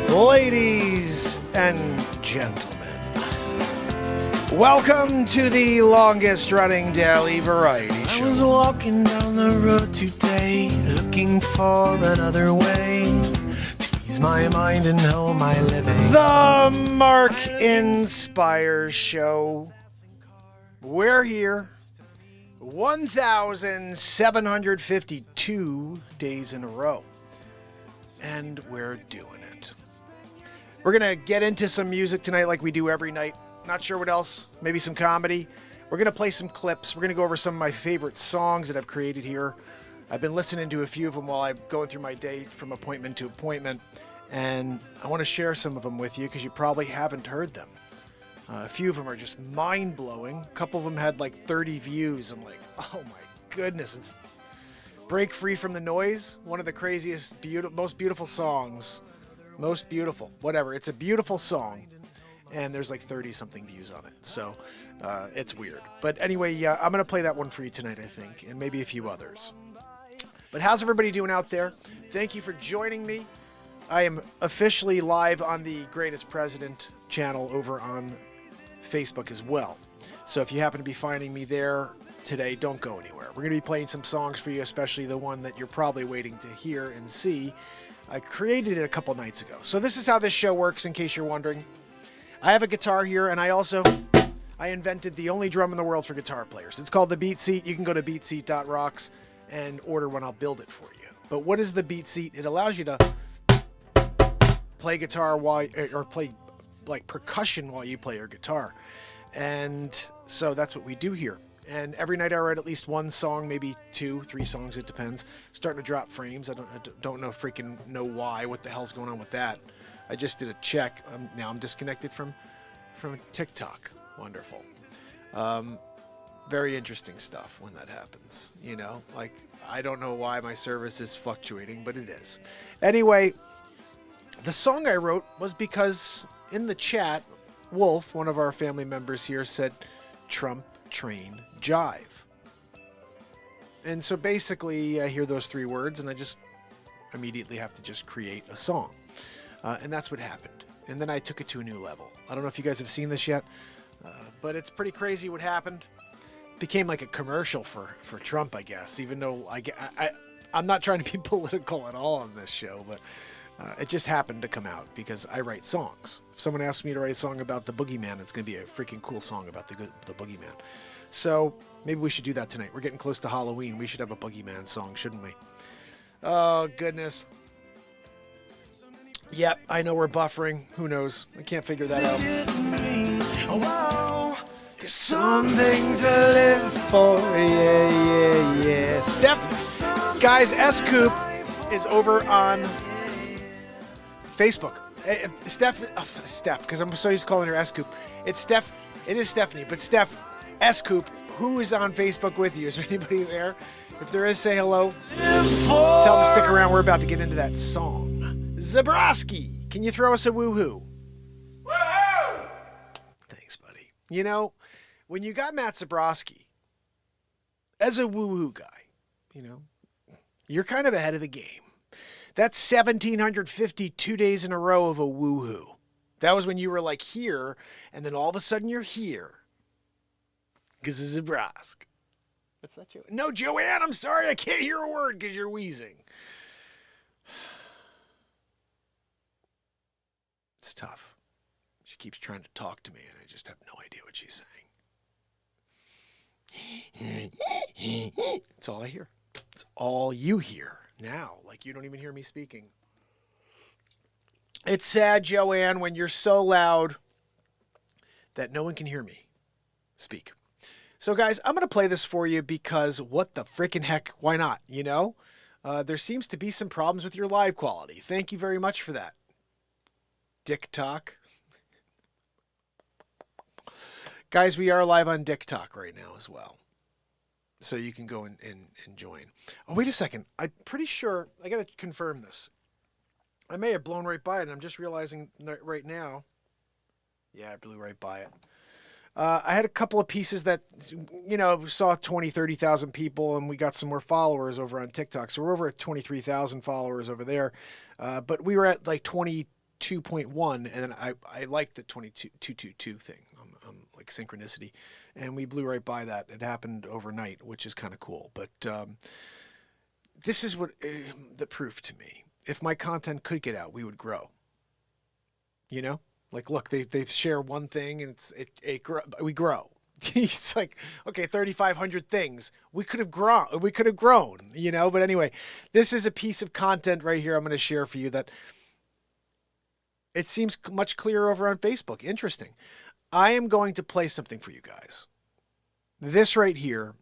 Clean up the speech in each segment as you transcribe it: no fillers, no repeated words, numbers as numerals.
Ladies and gentlemen, welcome to the longest running daily variety show. I was walking down the road today, looking for another way to ease my mind and help my living. The Mark insPires show. We're here 1,752 days in a row, and we're doing it. We're going to get into some music tonight like we do every night. Not sure what else. Maybe some comedy. We're going to play some clips. We're going to go over some of my favorite songs that I've created here. I've been listening to a few of them while I'm going through my day from appointment to appointment. And I want to share some of them with you because you probably haven't heard them. A few of them are just mind-blowing. A couple of them had like 30 views. I'm like, oh my goodness. It's Break Free from the Noise. One of the craziest, most beautiful songs. Most beautiful. Whatever. It's a beautiful song. And there's like 30-something views on it. So it's weird. But anyway, yeah, I'm going to play that one for you tonight, I think. And maybe a few others. But how's everybody doing out there? Thank you for joining me. I am officially live on the Greatest President channel over on Facebook as well. So if you happen to be finding me there today, don't go anywhere. We're going to be playing some songs for you, especially the one that you're probably waiting to hear and see. I created it a couple nights ago. So this is how this show works, in case you're wondering. I have a guitar here, and I invented the only drum in the world for guitar players. It's called the BeatSeat. You can go to beatseat.rocks and order one. I'll build it for you. But what is the BeatSeat? It allows you to play guitar or play like percussion while you play your guitar. And so that's what we do here. And every night I write at least one song, maybe 2, 3 songs, it depends. Starting to drop frames. I don't know why. What the hell's going on with that? I just did a check. Now I'm disconnected from TikTok. Wonderful. Very interesting stuff when that happens. You know, like I don't know why my service is fluctuating, but it is. Anyway, the song I wrote was because in the chat, Wolf, one of our family members here, said Trump train jive. And so basically I hear those 3 words and I just immediately have to just create a song. And that's what happened. And then I took it to a new level. I don't know if you guys have seen this yet, but it's pretty crazy what happened. It became like a commercial for Trump, I guess, even though I'm not trying to be political at all on this show, but it just happened to come out because I write songs. If someone asks me to write a song about the boogeyman, it's going to be a freaking cool song about the boogeyman. So maybe we should do that tonight. We're getting close to Halloween. We should have a boogeyman song, shouldn't we? Oh, goodness. Yep, I know we're buffering. Who knows? I can't figure that out. There's something to live for. Yeah. Steph, guys, S-Coop is over on Facebook. Steph, because I'm so used to calling her S-Coop. It's Steph. It is Stephanie, but Steph, S-Coop, who is on Facebook with you? Is there anybody there? If there is, say hello. Tell them to stick around. We're about to get into that song. Zabrowski, can you throw us a woohoo? Woohoo! Thanks, buddy. You know, when you got Matt Zabrowski as a woohoo guy, you know, you're kind of ahead of the game. That's 1,752 days in a row of a woohoo. That was when you were like here, and then all of a sudden you're here. Because it's Zabrowski. What's that, Joanne? No, Joanne, I'm sorry. I can't hear a word because you're wheezing. It's tough. She keeps trying to talk to me, and I just have no idea what she's saying. It's all I hear. It's all you hear now. Like you don't even hear me speaking. It's sad, Joanne, when you're so loud that no one can hear me speak. So, guys, I'm going to play this for you because what the frickin' heck? Why not? You know, there seems to be some problems with your live quality. Thank you very much for that. Dick Talk. Guys, we are live on Dick Talk right now as well. So you can go and join. Oh, wait a second. I'm pretty sure. I got to confirm this. I may have blown right by it, and I'm just realizing right now. Yeah, I blew right by it. I had a couple of pieces that, saw 20, 30,000 people, and we got some more followers over on TikTok. So we're over at 23,000 followers over there. But we were at like 22.1, and then I like the 22.22 thing, like synchronicity. And we blew right by that. It happened overnight, which is kind of cool. But this is what the proof to me. If my content could get out, we would grow. Like, look, they share one thing and we grow. It's like, okay, 3,500 things. We could have grown. But anyway, this is a piece of content right here I'm going to share for you that it seems much clearer over on Facebook. Interesting. I am going to play something for you guys. This right here,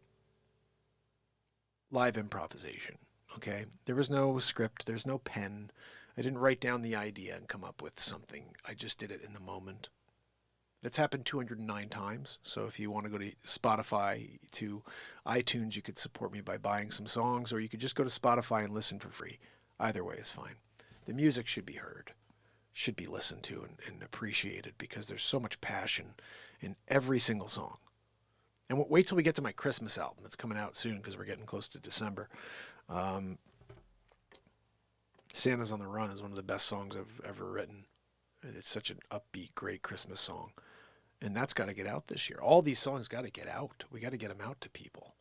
live improvisation. Okay, there was no script. There's no pen. I didn't write down the idea and come up with something. I just did it in the moment. It's happened 209 times. So if you want to go to Spotify, to iTunes, you could support me by buying some songs, or you could just go to Spotify and listen for free. Either way is fine. The music should be heard, should be listened to and appreciated, because there's so much passion in every single song. And wait till we get to my Christmas album. It's coming out soon because we're getting close to December. Santa's on the Run is one of the best songs I've ever written. It's such an upbeat, great Christmas song. And that's got to get out this year. All these songs got to get out. We got to get them out to people.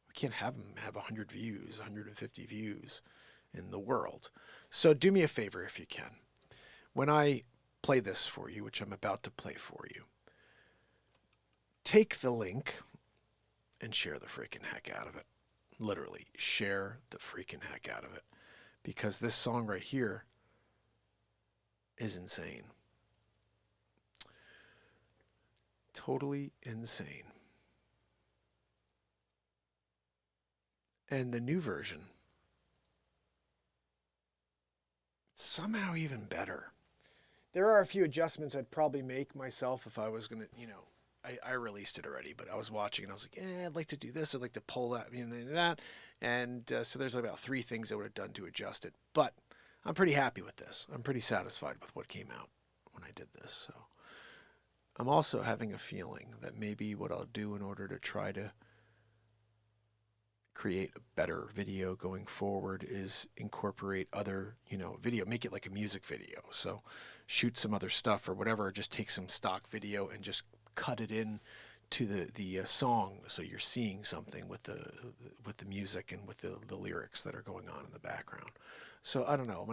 We can't have them have 100 views, 150 views in the world. So do me a favor if you can. When I play this for you, which I'm about to play for you, take the link and share the freaking heck out of it. Literally, share the freaking heck out of it. Because this song right here is insane. Totally insane. And the new version, somehow even better. There are a few adjustments I'd probably make myself if I was going to, I released it already, but I was watching and I was like, I'd like to do this. I'd like to pull that, that. And so there's about 3 things I would have done to adjust it. But I'm pretty happy with this. I'm pretty satisfied with what came out when I did this. So I'm also having a feeling that maybe what I'll do in order to try to create a better video going forward is incorporate other, video, make it like a music video. So shoot some other stuff or whatever, or just take some stock video and just cut it in to the song, so you're seeing something with the music and with the lyrics that are going on in the background. So I don't know.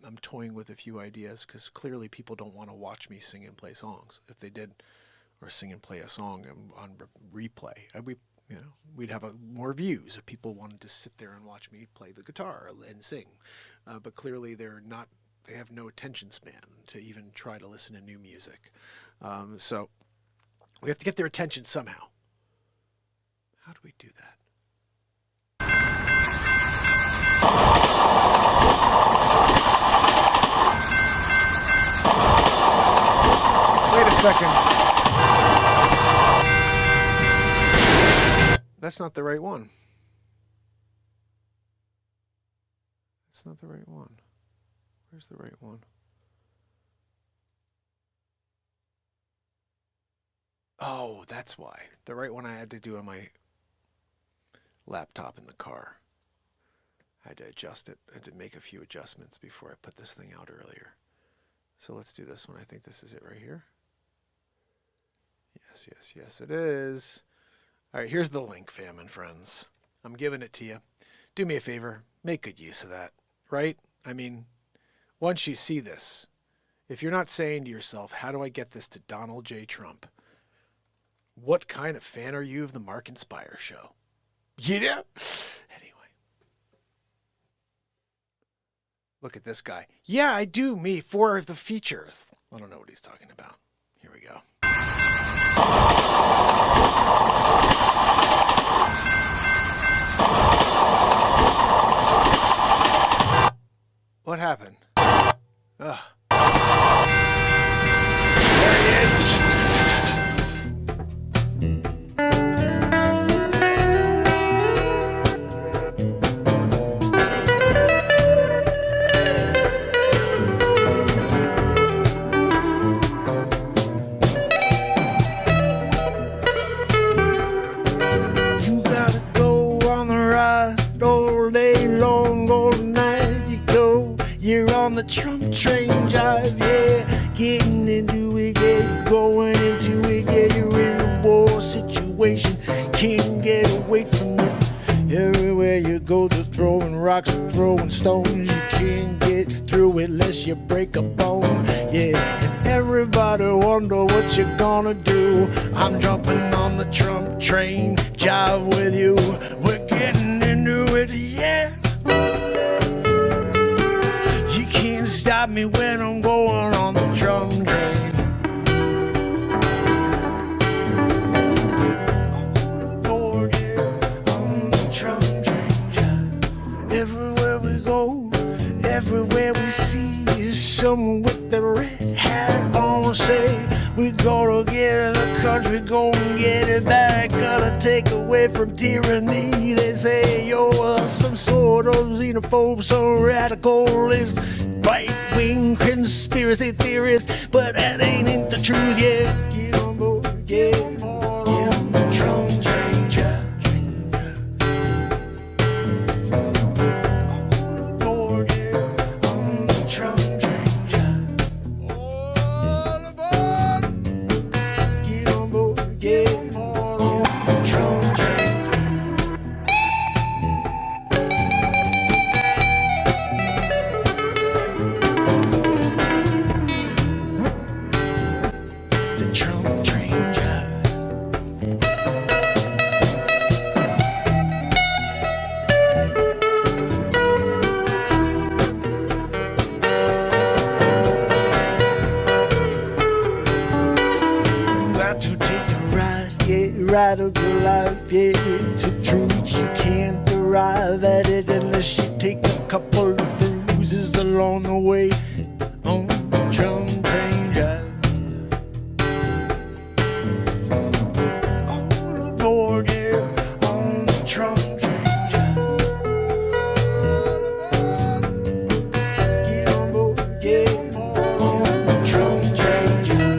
I'm toying with a few ideas, because clearly people don't want to watch me sing and play songs. If they did, or sing and play a song on replay, we'd have more views if people wanted to sit there and watch me play the guitar and sing. But clearly they have no attention span to even try to listen to new music. So we have to get their attention somehow. How do we do that? Wait a second. That's not the right one. That's not the right one. Where's the right one? Oh, that's why. The right one I had to do on my laptop in the car. I had to adjust it. I had to make a few adjustments before I put this thing out earlier. So let's do this one. I think this is it right here. Yes, it is. All right, here's the link, fam and friends. I'm giving it to you. Do me a favor. Make good use of that, right? I mean, once you see this, if you're not saying to yourself, how do I get this to Donald J. Trump? What kind of fan are you of the Mark insPires show? Anyway. Look at this guy. Yeah, I do, me, for the features. I don't know what he's talking about. Here we go. What happened? Ugh. There he is. the Trump train jive, yeah. Getting into it, yeah, you're going into it, yeah. You're in a war situation, can't get away from it. Everywhere you go, they're throwing rocks, they're throwing stones. You can't get through it unless you break a bone, yeah. And everybody wonder what you're gonna do. I'm jumping on the Trump train, jive with you. We're getting into it, yeah. You can't stop me when I'm going on the Trump train. On the board, yeah, on the Trump train, jive. Everywhere we go, everywhere we see is someone with the red hat on. Say we gotta get the country, go and get it back. Gotta take away from tyranny. They say you're some sort of xenophobe, some radicalist, right-wing conspiracy theorist, but that ain't the truth. Yeah, get on board, yeah. Get on the Trump train, jive. Ride of your life, yeah, to truth. You can't arrive at it unless you take a couple of bruises along the way on the Trump train jive. On the board, yeah, on the Trump train jive. Get on board, yeah, on the Trump train jive.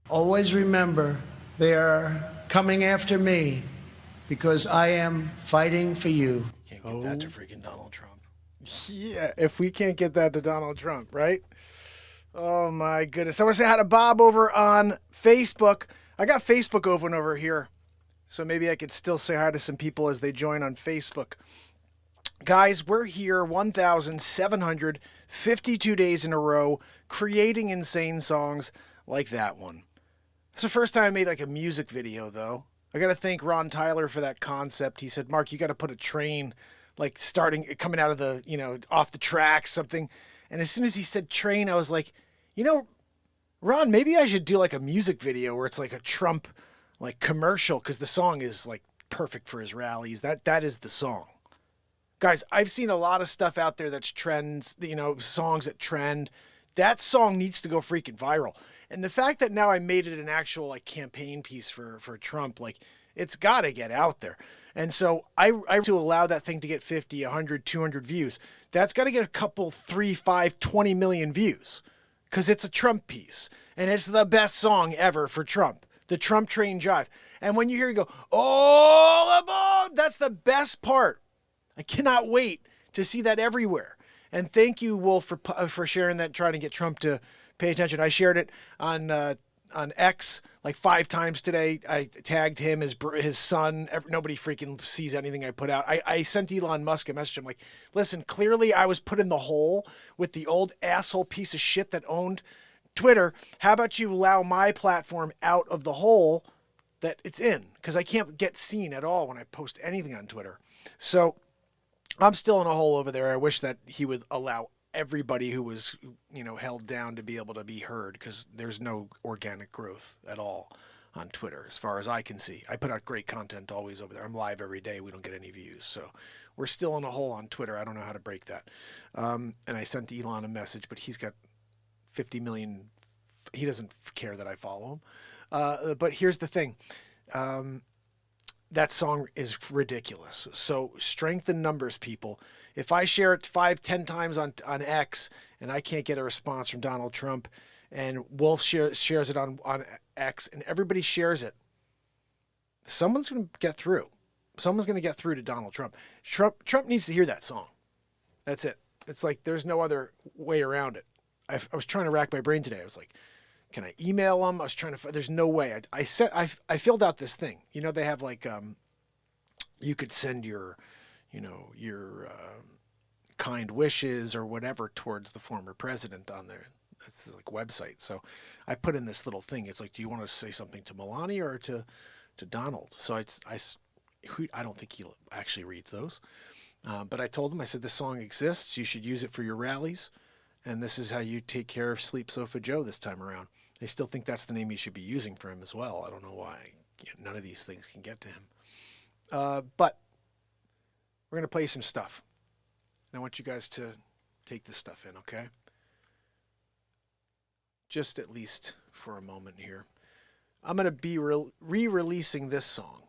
Always remember, they are coming after me because I am fighting for you. Can't get that to freaking Donald Trump. Yeah, if we can't get that to Donald Trump, right? Oh, my goodness. I want to say hi to Bob over on Facebook. I got Facebook open over here, so maybe I could still say hi to some people as they join on Facebook. Guys, we're here 1,752 days in a row creating insane songs like that one. It's the first time I made like a music video, though. I got to thank Ron Tyler for that concept. He said, Mark, you got to put a train like coming out of the, off the tracks, something. And as soon as he said train, I was like, Ron, maybe I should do like a music video where it's like a Trump like commercial, because the song is like perfect for his rallies. That is the song. Guys, I've seen a lot of stuff out there that's trends, songs that trend. That song needs to go freaking viral. And the fact that now I made it an actual like campaign piece for Trump, like it's got to get out there. And so I to allow that thing to get 50, 100, 200 views, that's got to get a couple, 3, 5, 20 million views. Because it's a Trump piece, and it's the best song ever for Trump, the Trump Train Jive. And when you hear it go, all aboard, that's the best part. I cannot wait to see that everywhere. And thank you, Wolf, for sharing that, trying to get Trump to pay attention. I shared it on X like 5 times today. I tagged him, his son. Nobody freaking sees anything I put out. I sent Elon Musk a message. I'm like, listen, clearly I was put in the hole with the old asshole piece of shit that owned Twitter. How about you allow my platform out of the hole that it's in? Because I can't get seen at all when I post anything on Twitter. So I'm still in a hole over there. I wish that he would allow everybody who was, held down to be able to be heard, because there's no organic growth at all on Twitter as far as I can see. I put out great content always over there. I'm live every day. We don't get any views. So we're still in a hole on Twitter. I don't know how to break that. And I sent Elon a message, but he's got 50 million. He doesn't care that I follow him. But here's the thing. That song is ridiculous. So strength in numbers, people. If I share it 5, 10 times on X and I can't get a response from Donald Trump, and Wolf shares it on X and everybody shares it, someone's going to get through. Someone's going to get through to Donald Trump. Trump needs to hear that song. That's it. It's like there's no other way around it. I was trying to rack my brain today. I was like, can I email him? I was trying to. There's no way. I filled out this thing. They have like you could send your kind wishes or whatever towards the former president on there. That's like website. So I put in this little thing. It's like, do you want to say something to Melania or to Donald? So I don't think he actually reads those. But I told him, I said, this song exists. You should use it for your rallies. And this is how you take care of Sleep Sofa Joe this time around. They still think that's the name you should be using for him as well. I don't know why. None of these things can get to him. But we're going to play some stuff. And I want you guys to take this stuff in, okay? Just at least for a moment here. I'm going to be re-releasing this song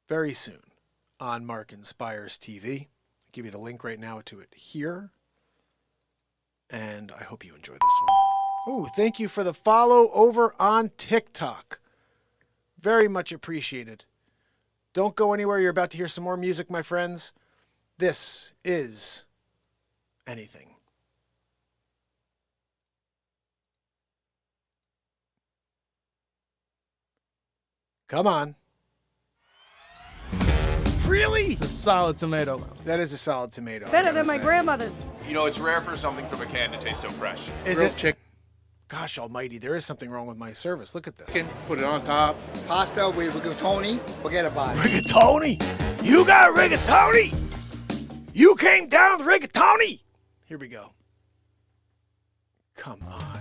very soon on Mark insPires TV. I'll give you the link right now to it here. And I hope you enjoy this one. Oh, thank you for the follow over on TikTok. Very much appreciated. Don't go anywhere. You're about to hear some more music, my friends. This is Anything. Come on. Really? It's a solid tomato. That is a solid tomato. Better than my grandmother's. You know, it's rare for something from a can to taste so fresh. Is Grilled it? chicken. Gosh almighty, there is something wrong with my service. Look at this. Put it on top. Pasta with rigatoni, forget about it. Rigatoni? You got rigatoni? You came down with rigatoni? Here we go. Come on.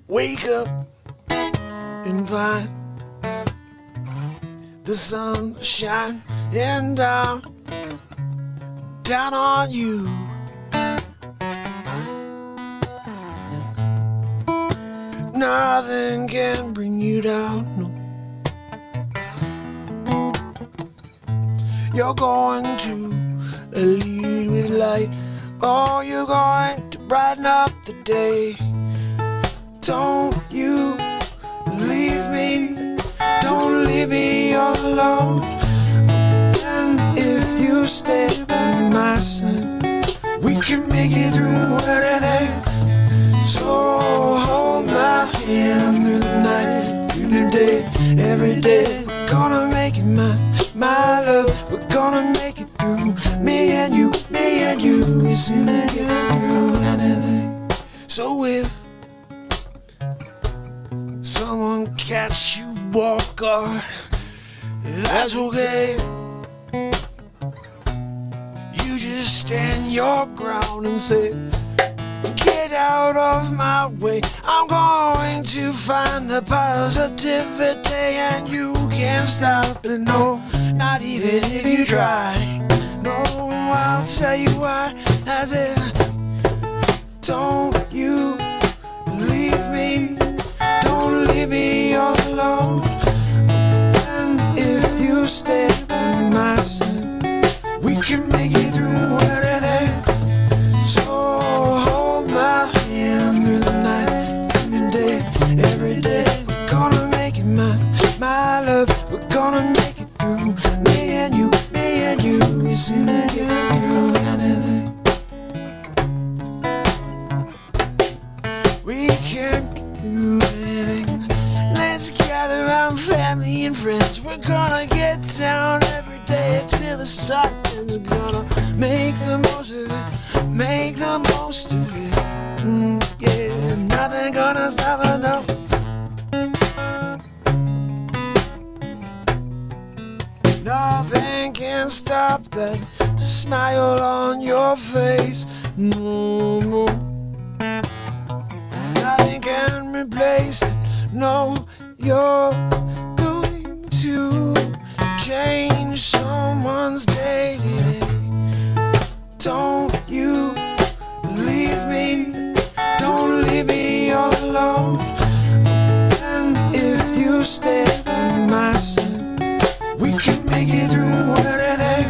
Wake up and find the sun shine and down on you. Nothing can bring you down, no. You're going to lead with light. Oh, you're going to brighten up the day. Don't you leave me, don't leave me all alone. And if you stay by my side, we can make it through anything. So hold my hand through the night, through the day, every day. We're gonna make it, my love. We're gonna make it through. Me and you, we seem to get through anything. So if someone catch you walk off, that's okay. You just stand your ground and say, get out of my way. I'm going to find the positivity, and you can't stop it, no, not even if you try. No, I'll tell you why. I said, don't you leave me, don't leave me all alone. And if you stay by my side, we can make it through anything. So hold my hand through the night, through the day, every day. We're gonna make it, my love. We're gonna make it through. Me and you, we seem to get through anything. We can't get through anything. Let's gather around family and friends. We're gonna get down every day till the sun ends. We're gonna make the most of it, make the most of it. Yeah, nothing gonna stop us, no. Nothing can stop that smile on your face. No, no. Nothing can replace it. No, you're going to change someone's day today. Don't you leave me, don't leave me all alone. And if you stay by my side, we can make it through anything.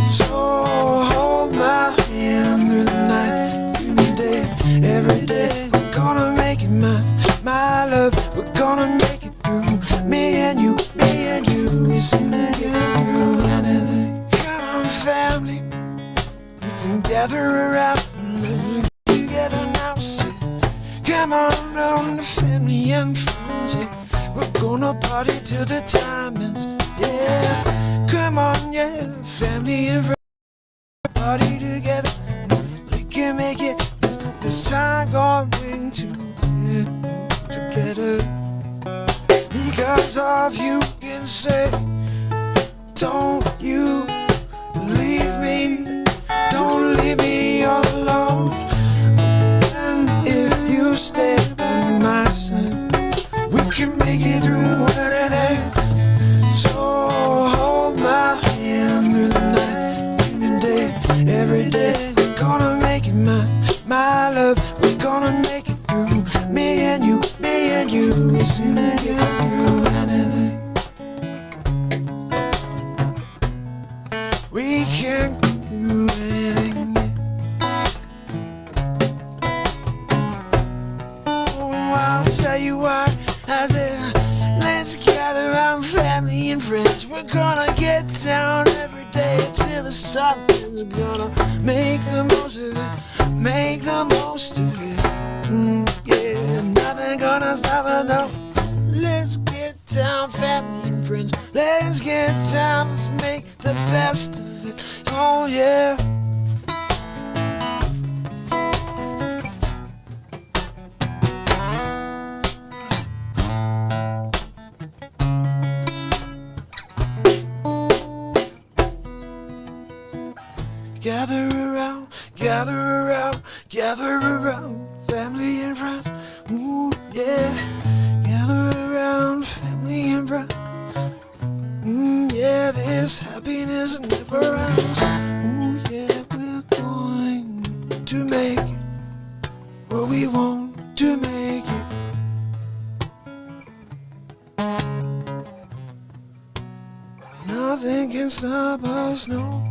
So hold my hand through the night, through the day, every day. We're gonna make it, my love. We're gonna make it through. Me and you, we seem to get through anything. Come on, family, let's gather around. Together now, say, come on, the family and friends. Yeah. We're gonna party till the time ends. Yeah, come on, yeah, family and friends, party together. We can make it. This time gonna bring together. Because of you can say, don't you leave me, don't leave me all alone. And if you stay by my side, we can make it through anything. So hold my hand through the night, through the day, every day. We're gonna make it, my love. We're gonna make it through. Me and you, we seem to get through anything. We can't get through anything. Oh, I'll tell you why. I said, let's gather around family and friends. We're gonna get down every day till the sun ends. We're gonna make the most of it, make the most of it. Yeah, nothing gonna stop us, no. Let's get down, family and friends. Let's get down, let's make the best of it. Oh yeah. Gather around, gather around, gather around, family and friends. Ooh, yeah. Gather around, family and friends. Yeah, this happiness never ends. Ooh, yeah, we're going to make it what we want to make it. Nothing can stop us, no.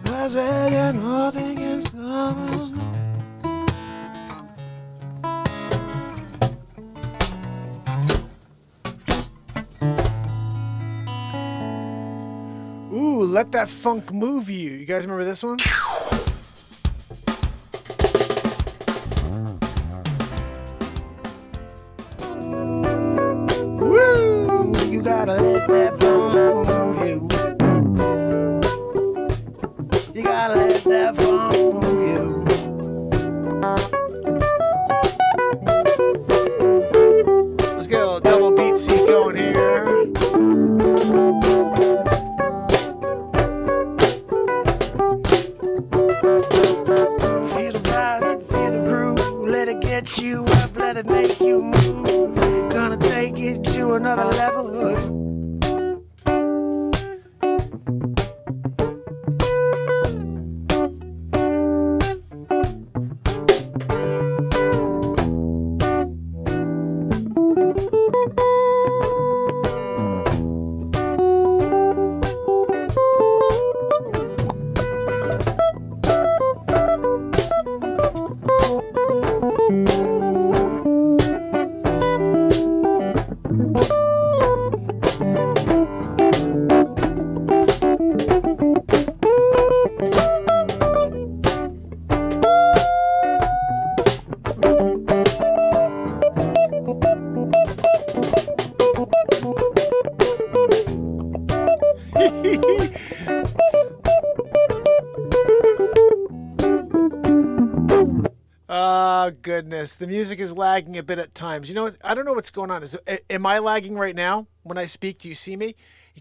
I said, yeah, nothing can stop us, no. Ooh, Let That Funk Move You. You guys remember this one? Woo! You gotta let that funk move you. You gotta let that funk move you. Let's get a little double BeatSeat going here. Feel the vibe, feel the groove. Let it get you up, let it make you move. Gonna take it to another level. Oh, goodness. The music is lagging a bit at times. You know, I don't know what's going on. Am I lagging right now when I speak? Do you see me?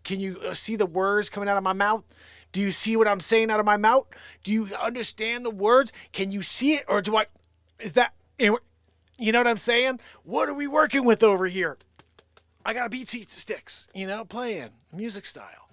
Can you see the words coming out of my mouth? Do you see what I'm saying out of my mouth? Do you understand the words? Can you see it? Or do I... Is that... You know what I'm saying? What are we working with over here? I got a BeatSeat sticks, you know, playing music style.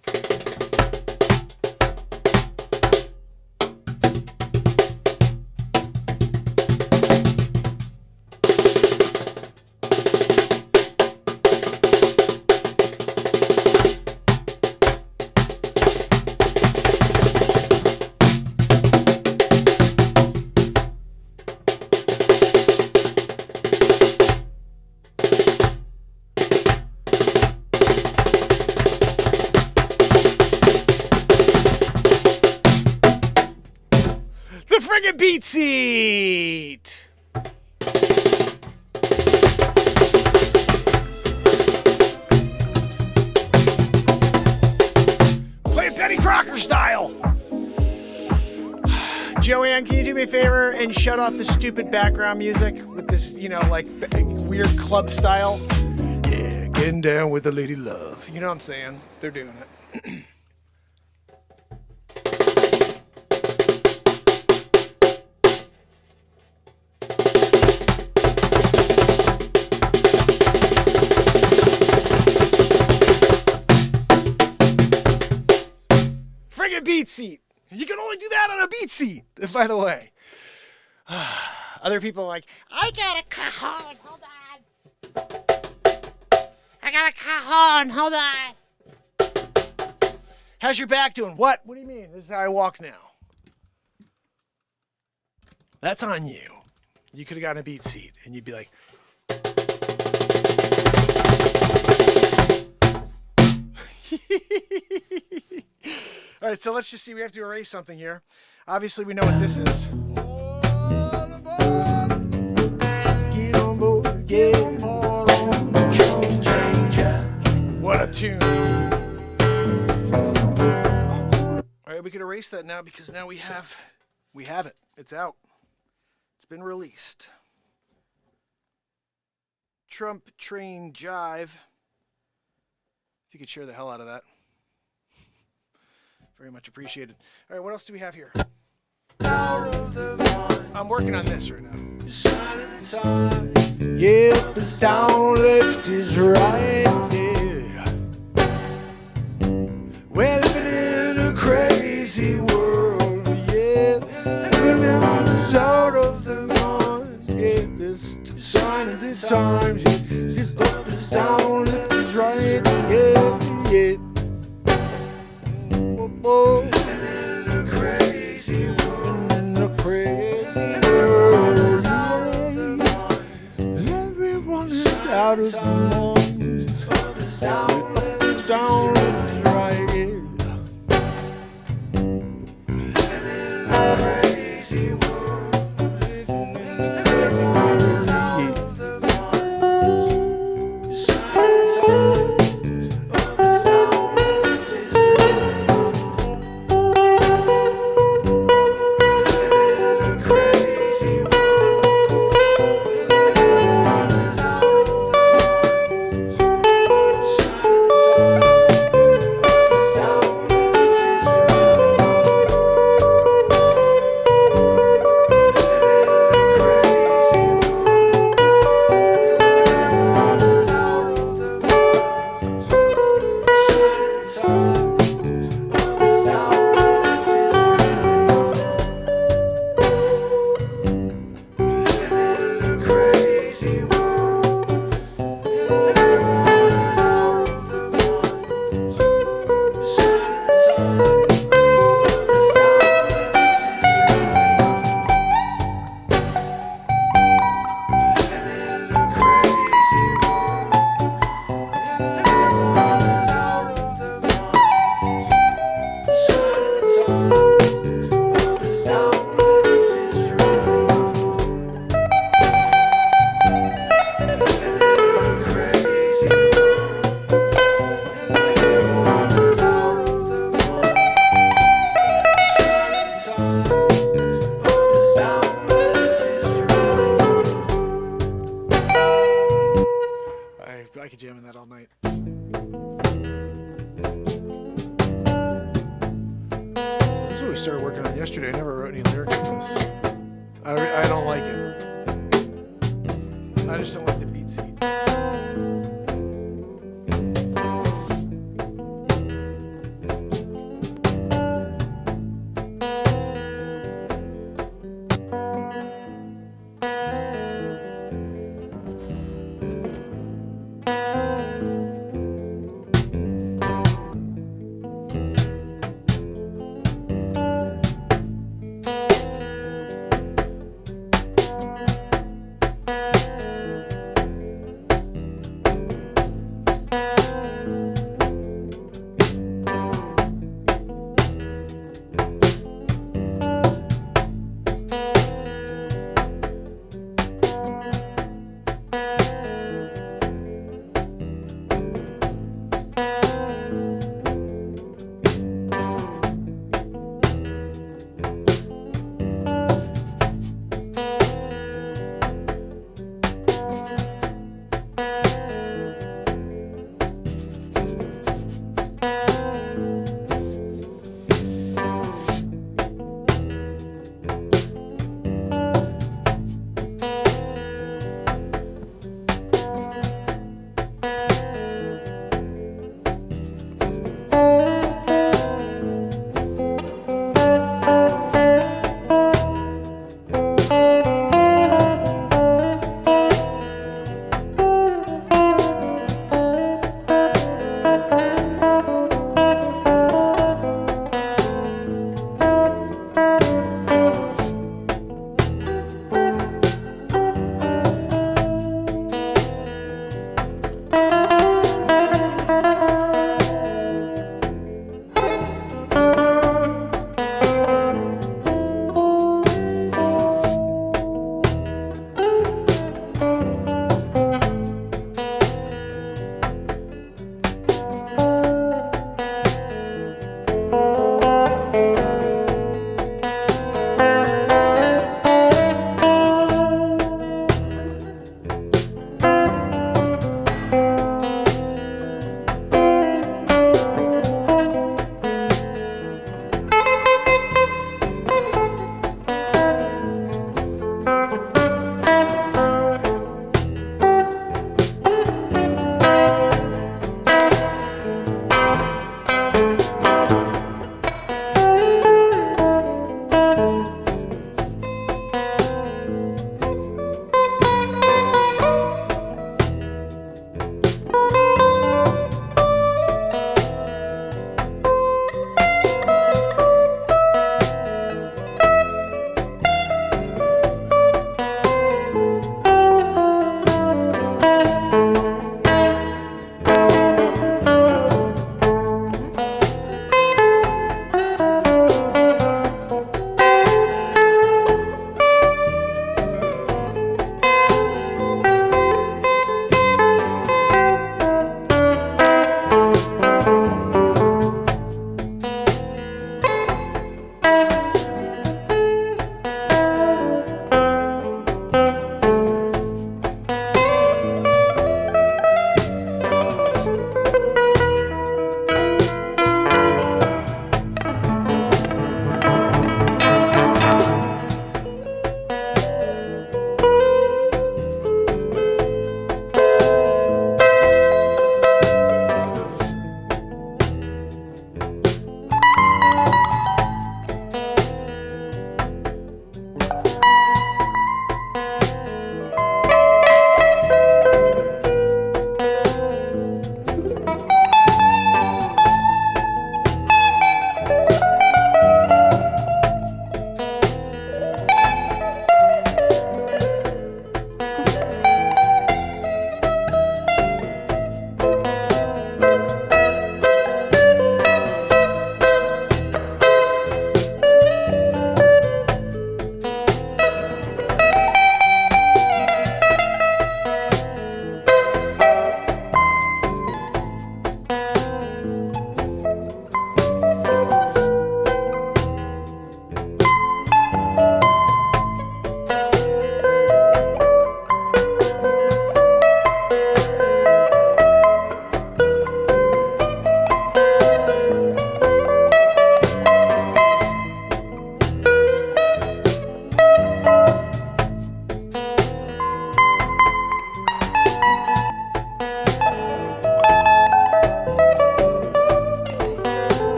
BeatSeat. Play it Betty Crocker style. Joanne, can you do me a favor and shut off the stupid background music with this, you know, like weird club style? Yeah, getting down with the lady love. You know what I'm saying? They're doing it. BeatSeat. You can only do that on a BeatSeat, by the way. Other people are like, I got a cajon, hold on. I got a cajon, hold on. How's your back doing? What? What do you mean? This is how I walk now. That's on you. You could have gotten a BeatSeat and you'd be like, all right, so let's just see. We have to erase something here. Obviously, we know what this is. What a tune. All right, we can erase that now because now we have it. It's out. It's been released. Trump Train Jive. If you could share the hell out of that. Very much appreciated. All right, what else do we have here? I'm working on this right now. Yep, it's down, left is right. Yeah. We're living in a crazy world. Yeah, it's out of the mind. Yeah, it's the sign of the times. Yeah, it's up, it's down, left is right. Yeah, yeah. Oh, in a crazy world, in a crazy world, everyone is out of the mind. It's down, it's right here. I could jam in that all night. That's what we started working on yesterday. I never wrote any lyrics to this. I don't like it. I just don't like the BeatSeat.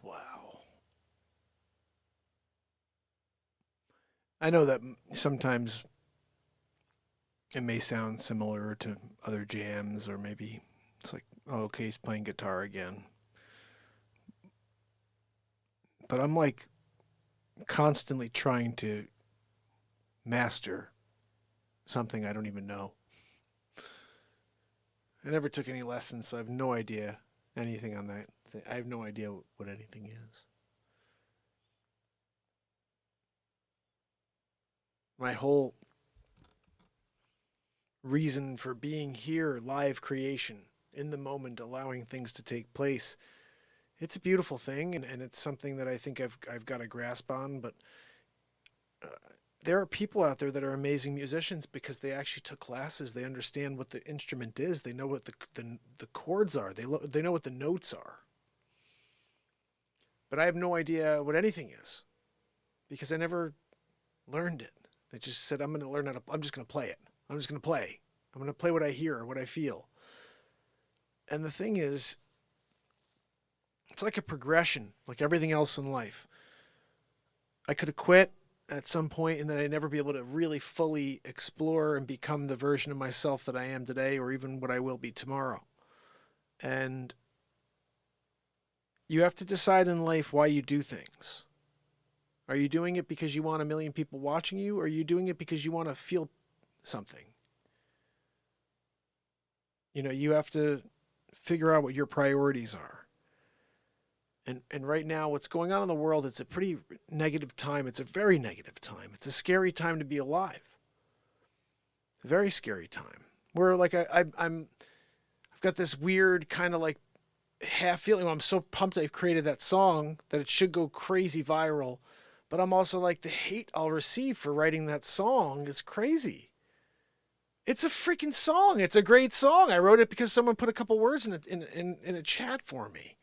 Wow. I know that sometimes it may sound similar to other jams, or maybe it's like, oh, okay, he's playing guitar again. But I'm like constantly trying to master something I don't even know. I never took any lessons, so I have no idea anything on that thing. I have no idea what anything is. My whole reason for being here, live creation, in the moment, allowing things to take place, it's a beautiful thing, and it's something that I think I've got a grasp on, but there are people out there that are amazing musicians because they actually took classes. They understand what the instrument is. They know what the chords are. They know what the notes are. But I have no idea what anything is because I never learned it. I just said, I'm just going to play it. I'm just going to play. I'm going to play what I hear, what I feel. And the thing is, it's like a progression, like everything else in life. I could have quit at some point and then I'd never be able to really fully explore and become the version of myself that I am today, or even what I will be tomorrow. And you have to decide in life why you do things. Are you doing it because you want a million people watching you, or are you doing it because you want to feel something? You know, you have to figure out what your priorities are. And right now, what's going on in the world, it's a pretty negative time. It's a very negative time. It's a scary time to be alive. A very scary time. Where like I've got this weird kind of like half feeling. I'm so pumped I created that song that it should go crazy viral. But I'm also like, the hate I'll receive for writing that song is crazy. It's a freaking song. It's a great song. I wrote it because someone put a couple words in a chat for me.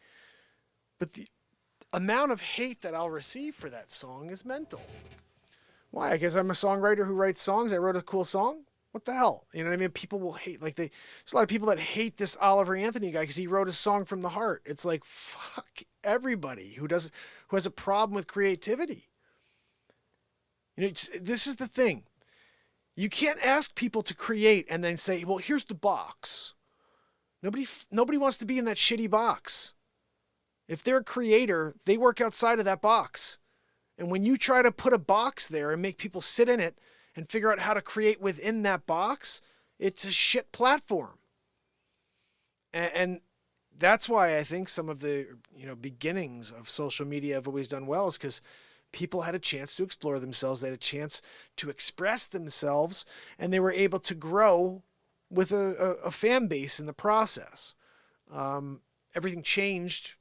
But the amount of hate that I'll receive for that song is mental. Why? I guess I'm a songwriter who writes songs. I wrote a cool song. What the hell? You know what I mean? People will hate. There's a lot of people that hate this Oliver Anthony guy because he wrote a song from the heart. It's like, fuck everybody who has a problem with creativity. You know, this is the thing. You can't ask people to create and then say, well, here's the box. Nobody wants to be in that shitty box. If they're a creator, they work outside of that box. And when you try to put a box there and make people sit in it and figure out how to create within that box, it's a shit platform. And that's why I think some of the beginnings of social media have always done well, is because people had a chance to explore themselves. They had a chance to express themselves, and they were able to grow with a fan base in the process. Everything changed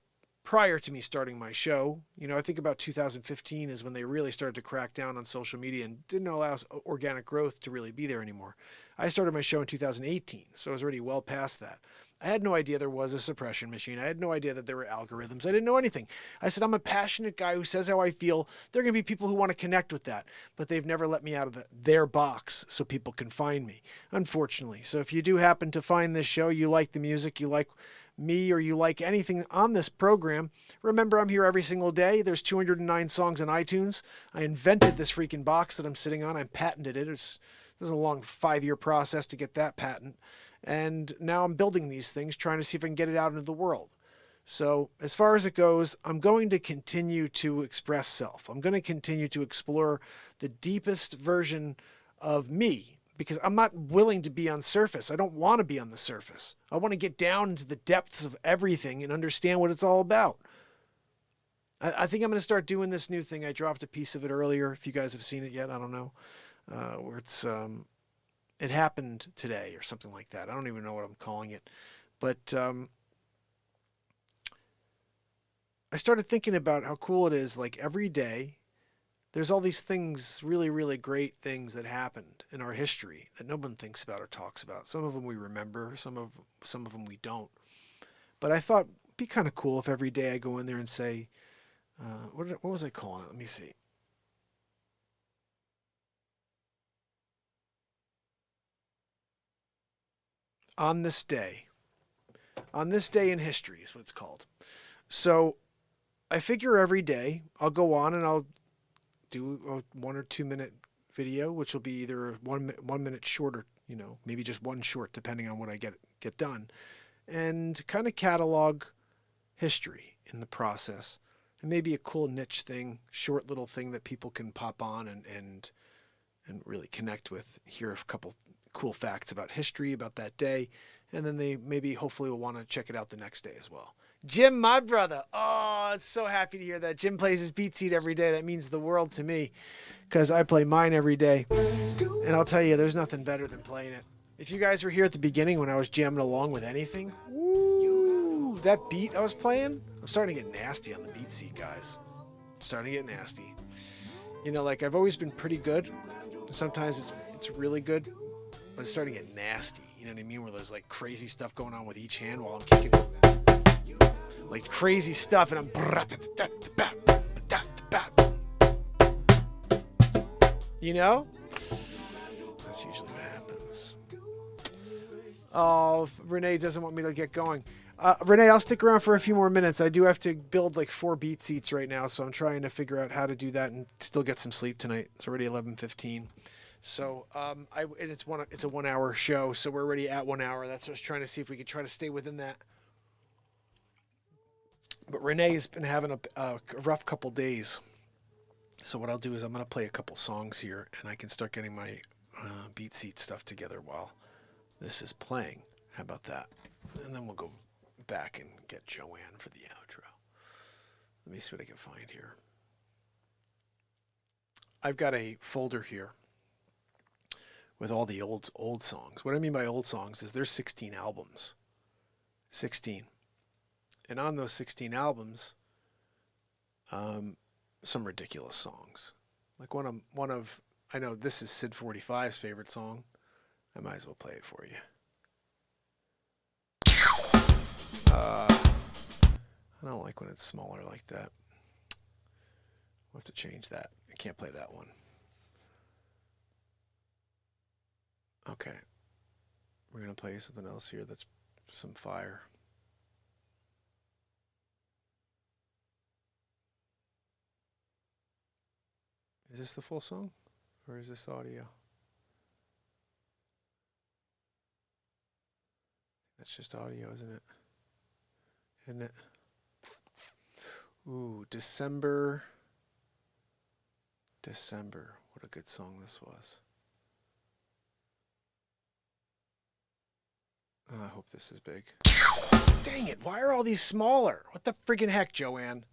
prior to me starting my show. You know, I think about 2015 is when they really started to crack down on social media and didn't allow organic growth to really be there anymore. I started my show in 2018, so I was already well past that. I had no idea there was a suppression machine. I had no idea that there were algorithms. I didn't know anything. I said, I'm a passionate guy who says how I feel. There are going to be people who want to connect with that, but they've never let me out of their box so people can find me, unfortunately. So if you do happen to find this show, you like the music, you like me, or you like anything on this program, remember I'm here every single day. There's 209 songs on iTunes. I invented this freaking box that I'm sitting on. I patented it. This is a long 5-year process to get that patent. And now I'm building these things, trying to see if I can get it out into the world. So as far as it goes, I'm going to continue to express self. I'm going to continue to explore the deepest version of me, because I'm not willing to be on surface. I don't want to be on the surface. I want to get down into the depths of everything and understand what it's all about. I think I'm going to start doing this new thing. I dropped a piece of it earlier. If you guys have seen it yet, I don't know. Where it happened today or something like that. I don't even know what I'm calling it. But I started thinking about how cool it is. Like every day, there's all these things, really, really great things that happened in our history that no one thinks about or talks about. Some of them we remember, some of them we don't. But I thought it'd be kind of cool if every day I go in there and say, what was I calling it? Let me see. On this day in history is what it's called. So I figure every day I'll go on and I'll do a 1 or 2 minute video, which will be either 1 minute short or, maybe just one short, depending on what I get done, and kind of catalog history in the process. And maybe a cool niche thing, short little thing that people can pop on and really connect with, hear a couple cool facts about history, about that day, and then they maybe hopefully will want to check it out the next day as well. Jim, my brother. Oh, I'm so happy to hear that. Jim plays his BeatSeat every day. That means the world to me because I play mine every day. And I'll tell you, there's nothing better than playing it. If you guys were here at the beginning when I was jamming along with anything, woo, that beat I was playing, I'm starting to get nasty on the BeatSeat, guys. I'm starting to get nasty. Like I've always been pretty good. Sometimes it's really good, but it's starting to get nasty. You know what I mean? Where there's like crazy stuff going on with each hand while I'm kicking it. Like crazy stuff, and I'm. That's usually what happens. Oh, Renee doesn't want me to get going. Renee, I'll stick around for a few more minutes. I do have to build like 4 BeatSeats right now, so I'm trying to figure out how to do that and still get some sleep tonight. It's already 11:15. So it's a 1 hour show, so we're already at 1 hour. That's what I was trying to see if we could try to stay within that. But Renee's been having a rough couple days. So what I'll do is I'm going to play a couple songs here, and I can start getting my BeatSeat stuff together while this is playing. How about that? And then we'll go back and get Joanne for the outro. Let me see what I can find here. I've got a folder here with all the old songs. What I mean by old songs is there's 16 albums. 16. And on those 16 albums, some ridiculous songs. Like one of I know this is Sid 45's favorite song. I might as well play it for you. I don't like when it's smaller like that. We'll have to change that. I can't play that one. Okay. We're going to play something else here that's some fire. Is this the full song? Or is this audio? That's just audio, isn't it? Isn't it? Ooh, December. What a good song this was. Oh, I hope this is big. Dang it, why are all these smaller? What the friggin' heck, Joanne?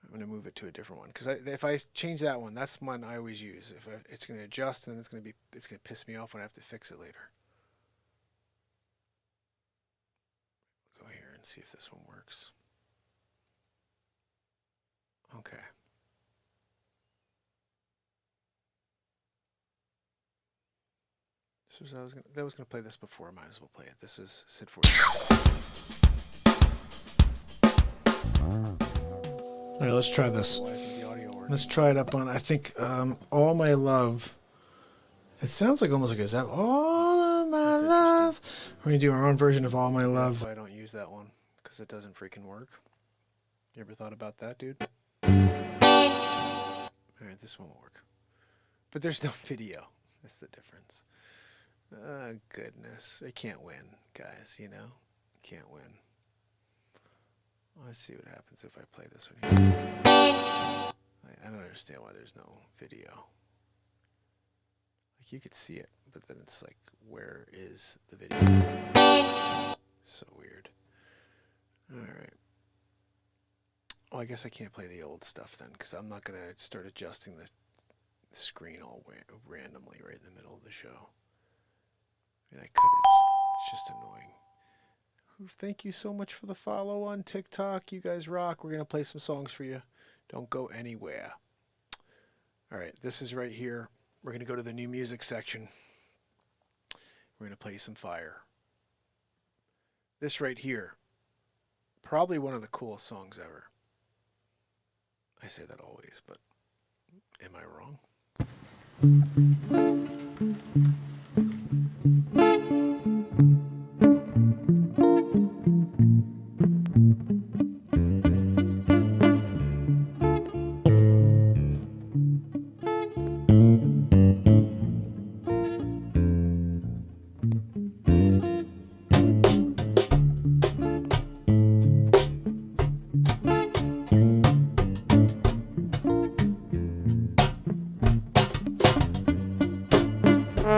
I'm going to move it to a different one because if I change that one, that's one I always use. It's going to adjust, and it's going to piss me off when I have to fix it later. Go here and see if this one works. Okay. I was gonna play this before. I might as well play it. This is Sid 45. All right, let's try this. Let's try it up on, I think, All My Love. It sounds like almost like a Zap. All of My Love. We're going to do our own version of All My Love. I don't use that one because it doesn't freaking work. You ever thought about that, dude? All right, this one will work. But there's no video. That's the difference. Oh, goodness. I can't win, guys, Can't win. Let's see what happens if I play this one here. I don't understand why there's no video. Like, you could see it, but then it's like, where is the video? So weird. All right. Well, I guess I can't play the old stuff then, because I'm not going to start adjusting the screen all randomly right in the middle of the show. I mean, I could. It's just annoying. Thank you so much for the follow on TikTok. You guys rock. We're going to play some songs for you. Don't go anywhere. All right, this is right here. We're going to go to the new music section. We're going to play some fire. This right here, probably one of the coolest songs ever. I say that always, but am I wrong? Take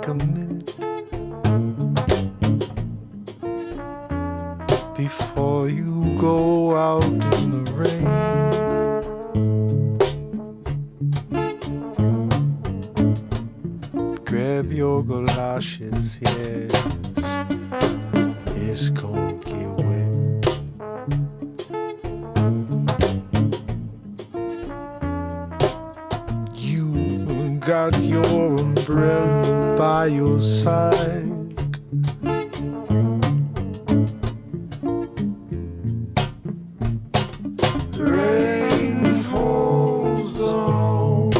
a minute before you go out in the rain. Grab your galoshes, yes, it's gonna get wet. You got your umbrella by your side. Rain falls down.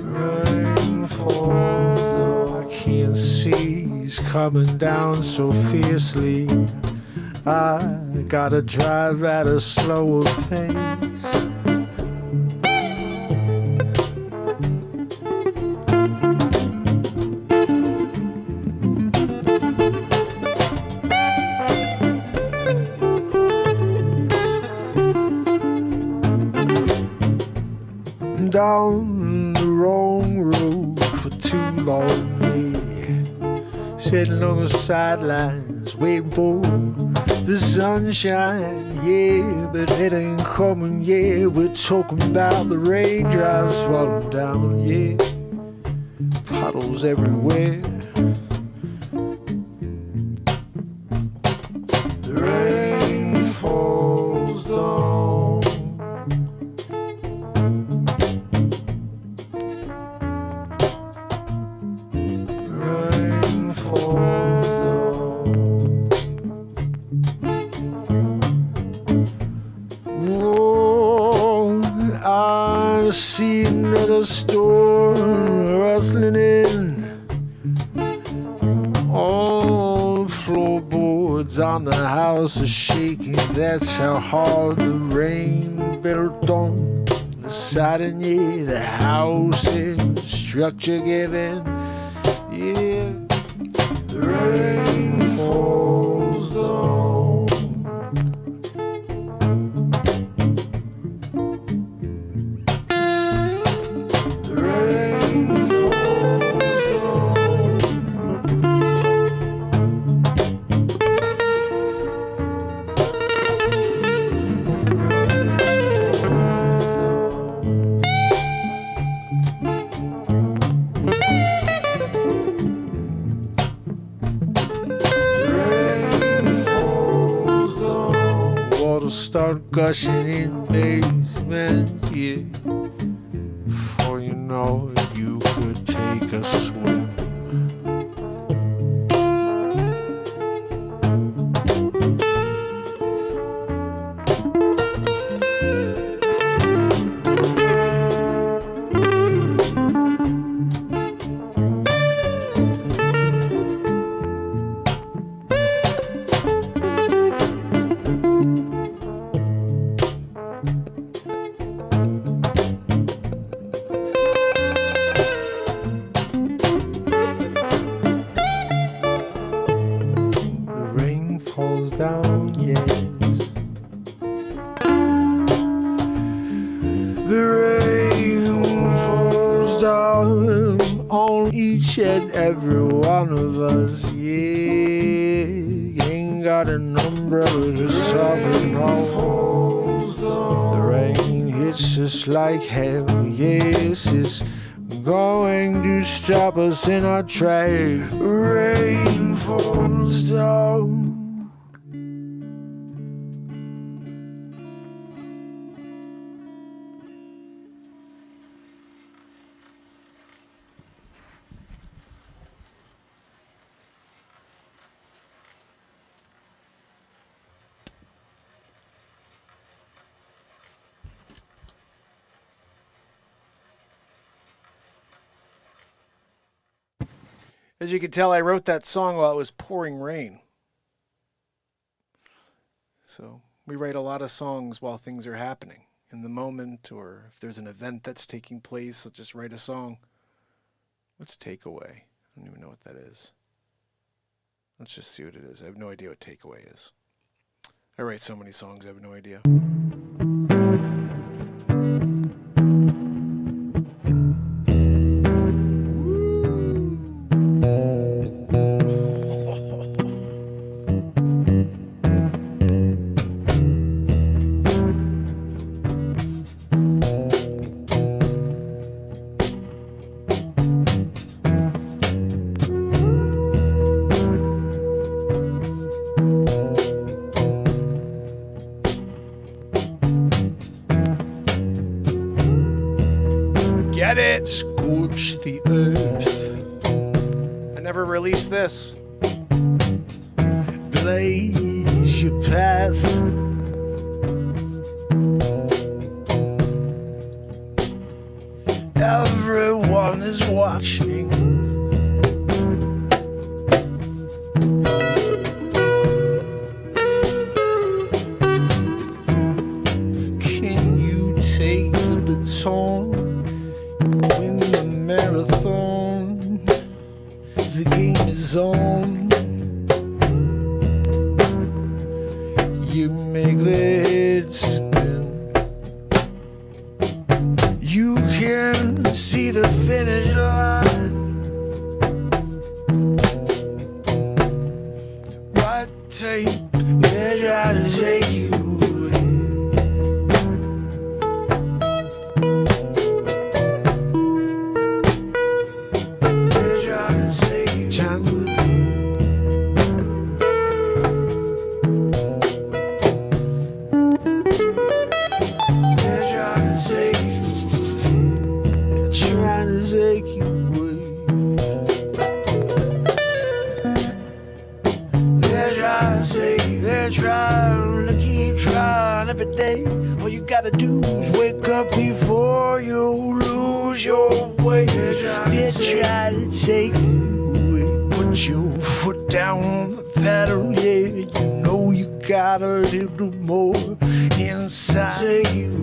Rain falls down. I can't see he's coming down so fiercely. I gotta drive at a slower pace. Down the wrong road for too long, yeah. Sitting on the sidelines waiting for the sunshine, yeah, but it ain't coming, yeah. We're talking about the raindrops falling down, yeah. Puddles everywhere. The rain falls down. Rain falls down. Oh, I see another storm rustling in. All the floorboards on the house are shaking. That's how hard the rain built on the siding. Yeah, the house and structure giving. Yeah, the rain falls down. The rain falls down. Water start gushing in basement, yeah. Before you know it, you could take a swim. Falls down, yes. The rain falls down on each and every one of us, yeah. Ain't got an umbrella to soften all. The rain hits us like hell, yes. It's going to stop us in our tracks. Rain falls down. As you can tell, I wrote that song while it was pouring rain. So we write a lot of songs while things are happening. In the moment, or if there's an event that's taking place, I'll just write a song. What's takeaway? I don't even know what that is. Let's just see what it is. I have no idea what takeaway is. I write so many songs, I have no idea. Get it? Scorch the earth, I never released this. blaze your path. Everyone is watching. Can you take the baton? Win the marathon. The game is on. You make the head spin. You can see the finish line. White tape, they're trying to take you away. They're trying to take you away. They're trying to take you away. They're trying to take you away. They're trying to keep trying every day. All you gotta do is wake up before you lose your way. They're trying to take you away. Put your foot down on the pedal, yeah. You know you got a little more inside. Take you away.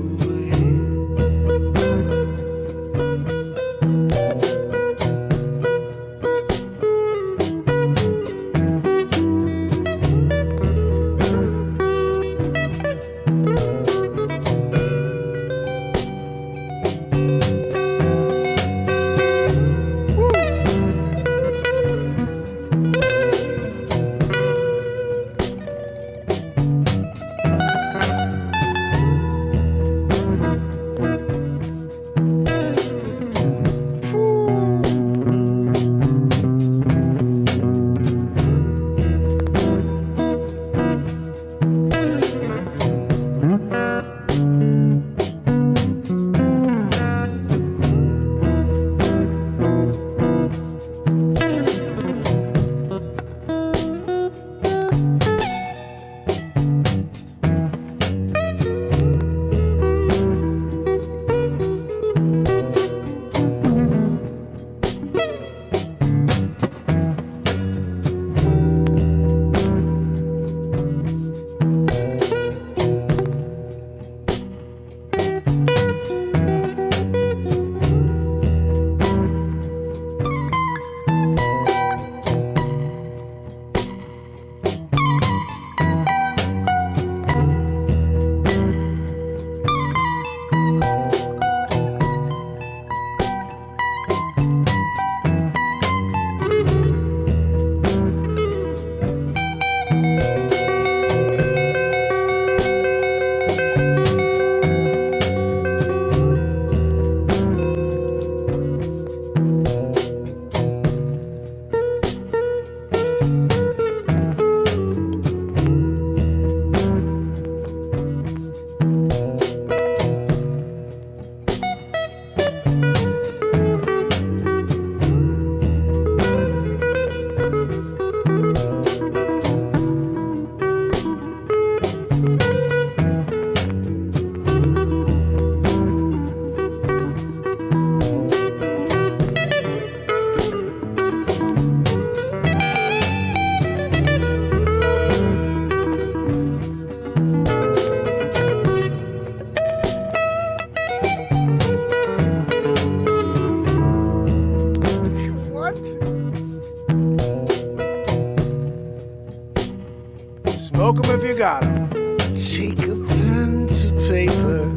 Smoke 'em if you got 'em. Take a pen to paper,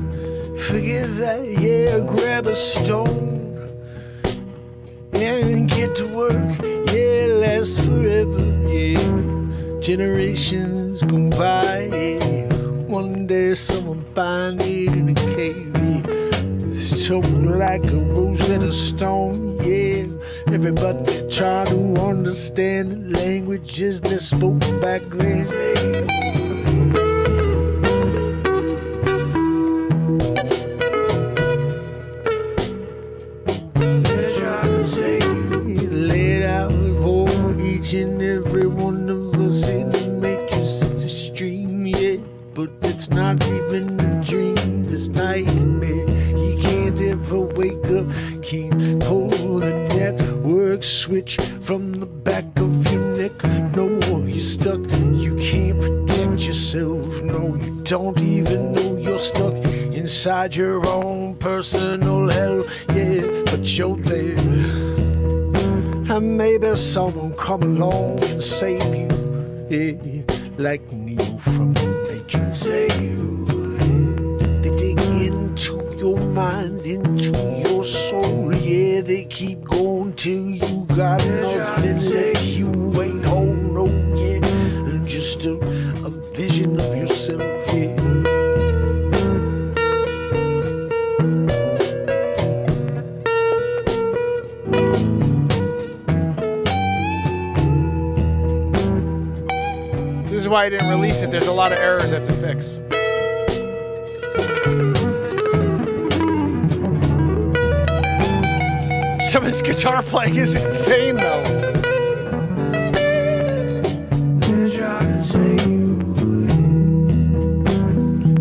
forget that, yeah, grab a stone and get to work, yeah, last forever, yeah. Generations go by, yeah. One day someone find it in a cave, yeah. Soak like a Rosetta Stone, yeah. Everybody try to understand the languages that spoke back then. Laid out for each and every one of us in the matrix. It's a stream, yeah, but it's not even a dream. This nightmare, you can't ever wake up. Can't pull the network switch from the back of your neck. No, you're stuck. You can't protect yourself. No, you don't even know you're stuck inside your own personal hell. Yeah, but you're there. And maybe someone come along and save you, yeah, like Neo from the Matrix. They dig into your mind, into your soul, yeah. They keep going till you got nothing left. You ain't home, no, yeah. And just a vision of yourself, yeah. This is why I didn't release it. There's a lot of errors I have to fix. Some of this guitar playing is insane, though.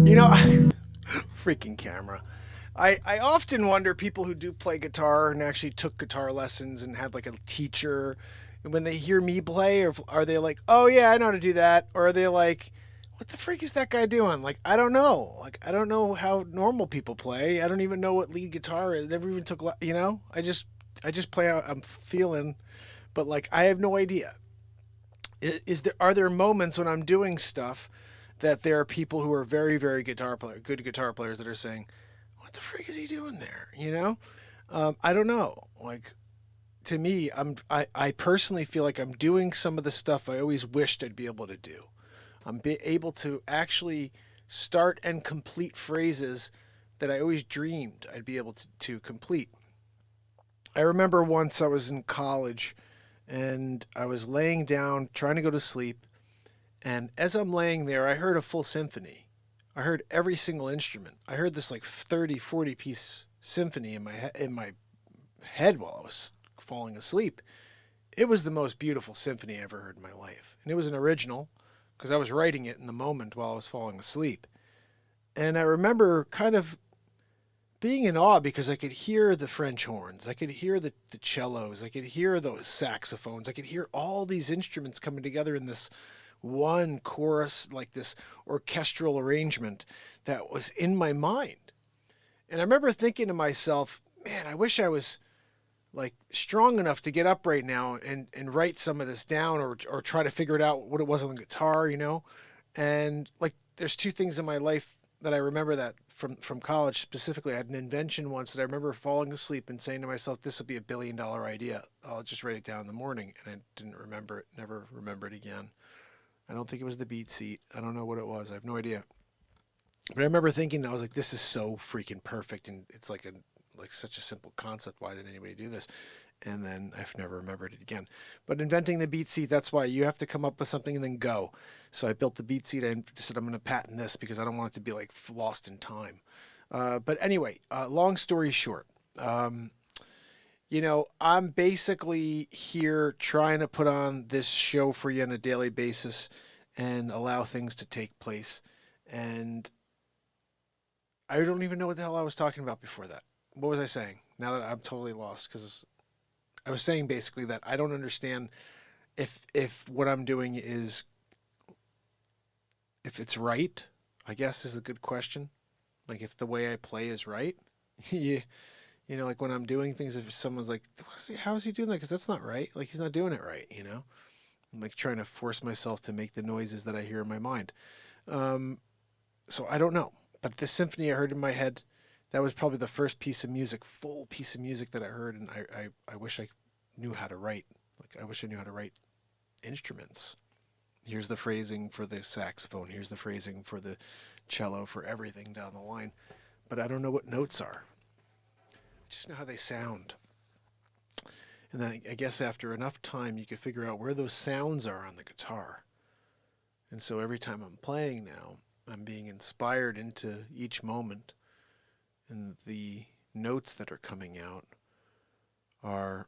You know, freaking camera. I often wonder, people who do play guitar and actually took guitar lessons and had like a teacher, and when they hear me play, or are they like, oh yeah, I know how to do that? Or are they like, what the freak is that guy doing? Like, I don't know. Like, I don't know how normal people play. I don't even know what lead guitar is. Never even took, you know, I just play how I'm feeling, but like, I have no idea. Are there moments when I'm doing stuff that there are people who are very, very good guitar players that are saying, what the freak is he doing there? You know? I don't know. Like, to me, I personally feel like I'm doing some of the stuff I always wished I'd be able to do. I'm able to actually start and complete phrases that I always dreamed I'd be able to complete. I remember once I was in college and I was laying down trying to go to sleep, and as I'm laying there, I heard a full symphony. I heard every single instrument. I heard this like 30, 40 piece symphony in my head while I was falling asleep. It was the most beautiful symphony I ever heard in my life. And it was an original because I was writing it in the moment while I was falling asleep. And I remember kind of being in awe because I could hear the French horns. I could hear the cellos. I could hear those saxophones. I could hear all these instruments coming together in this one chorus, like this orchestral arrangement that was in my mind. And I remember thinking to myself, man, I wish I was like strong enough to get up right now and write some of this down, or try to figure it out what it was on the guitar, you know? And like, there's two things in my life that I remember that from college specifically. I had an invention once that I remember falling asleep and saying to myself, this will be $1 billion idea. I'll just write it down in the morning. And I didn't remember it, never remember it again. I don't think it was the BeatSeat. I don't know what it was. I have no idea. But I remember thinking, I was like, this is so freaking perfect. And it's like such a simple concept. Why didn't anybody do this? And then I've never remembered it again. But inventing the BeatSeat, that's why you have to come up with something and then go. So I built the BeatSeat and said, I'm going to patent this because I don't want it to be like lost in time. But anyway, long story short, you know, I'm basically here trying to put on this show for you on a daily basis and allow things to take place. And I don't even know what the hell I was talking about before that. What was I saying? Now that I'm totally lost, because I was saying basically that I don't understand if what I'm doing is, if it's right, I guess is a good question. Like, if the way I play is right. Yeah. You know, like when I'm doing things, if someone's like, how is he doing that? Because that's not right. Like, he's not doing it right, you know? I'm like trying to force myself to make the noises that I hear in my mind. So I don't know. But the symphony I heard in my head, that was probably the first piece of music, full piece of music that I heard, and I wish I knew how to write. Like, I wish I knew how to write instruments. Here's the phrasing for the saxophone. Here's the phrasing for the cello, for everything down the line. But I don't know what notes are. I just know how they sound. And then I guess after enough time, you can figure out where those sounds are on the guitar. And so every time I'm playing now, I'm being inspired into each moment. And the notes that are coming out are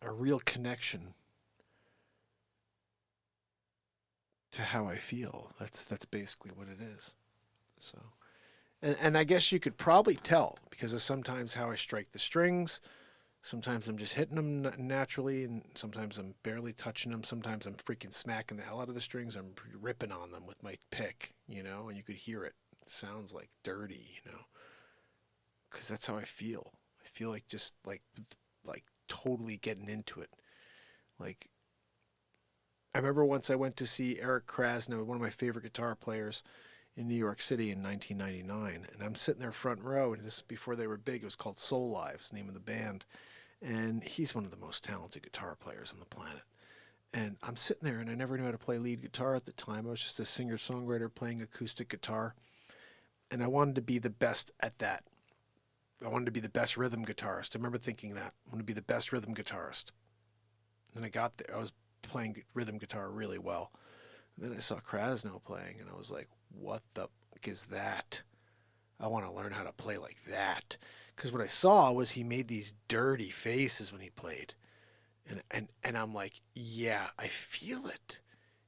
a real connection to how I feel. That's basically what it is. So, and I guess you could probably tell because of sometimes how I strike the strings. Sometimes I'm just hitting them naturally, and sometimes I'm barely touching them. Sometimes I'm freaking smacking the hell out of the strings. I'm ripping on them with my pick, you know, and you could hear it. It sounds like dirty, you know, because that's how I feel. I feel like just like totally getting into it. Like, I remember once I went to see Eric Krasno, one of my favorite guitar players, in New York City in 1999, and I'm sitting there front row, and this is before they were big. It was called Soul Lives, the name of the band, and he's one of the most talented guitar players on the planet. And I'm sitting there, and I never knew how to play lead guitar at the time. I was just a singer-songwriter playing acoustic guitar, and I wanted to be the best at that. I wanted to be the best rhythm guitarist. I remember thinking that. I want to be the best rhythm guitarist. And I got there. I was playing rhythm guitar really well. And then I saw Krasno playing, and I was like, what the fuck is that? I want to learn how to play like that. Because what I saw was he made these dirty faces when he played. And I'm like, yeah, I feel it.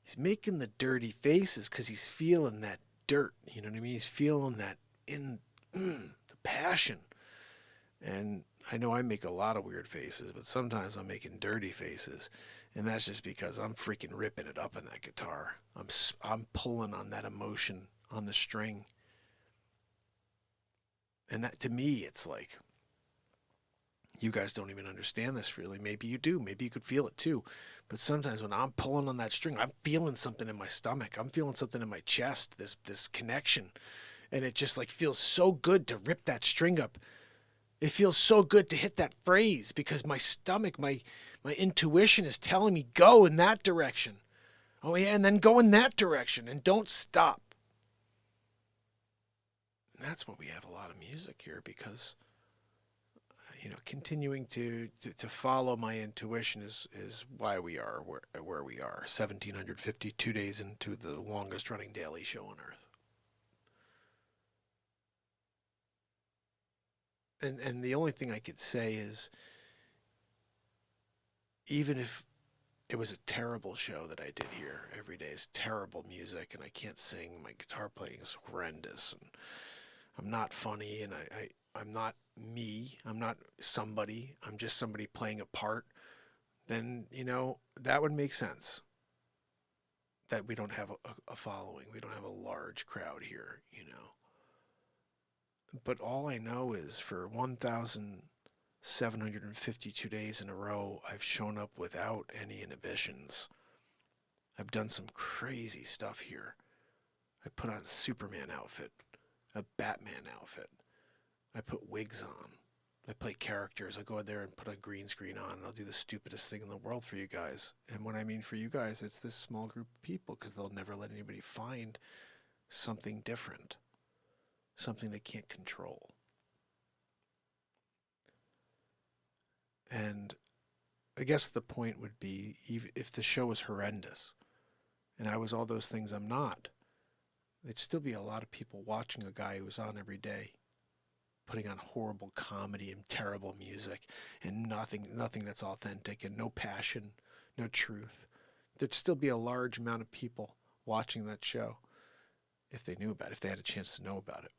He's making the dirty faces because he's feeling that dirt. You know what I mean? He's feeling that in the passion. And I know I make a lot of weird faces, but sometimes I'm making dirty faces. And that's just because I'm freaking ripping it up in that guitar. I'm pulling on that emotion on the string. And that, to me, it's like, you guys don't even understand this really. Maybe you do. Maybe you could feel it too. But sometimes when I'm pulling on that string, I'm feeling something in my stomach. I'm feeling something in my chest, this connection. And it just like feels so good to rip that string up. It feels so good to hit that phrase because my stomach, my intuition is telling me go in that direction. Oh yeah, and then go in that direction and don't stop. And that's what we have a lot of music here because, you know, continuing to follow my intuition is why we are where we are. 1,752 days into the longest running daily show on earth. And the only thing I could say is, even if it was a terrible show that I did here every day, it's terrible music, and I can't sing, my guitar playing is horrendous, and I'm not funny, and I'm not me, I'm not somebody, I'm just somebody playing a part, then, you know, that would make sense. That we don't have a following, we don't have a large crowd here, you know. But all I know is for 1,752 days in a row, I've shown up without any inhibitions. I've done some crazy stuff here. I put on a Superman outfit, a Batman outfit. I put wigs on. I play characters. I go out there and put a green screen on, and I'll do the stupidest thing in the world for you guys. And when I mean for you guys, it's this small group of people because they'll never let anybody find something different. Something they can't control. And I guess the point would be, even if the show was horrendous, and I was all those things I'm not, there'd still be a lot of people watching a guy who was on every day, putting on horrible comedy and terrible music, and nothing that's authentic, and no passion, no truth. There'd still be a large amount of people watching that show, if they knew about it, if they had a chance to know about it.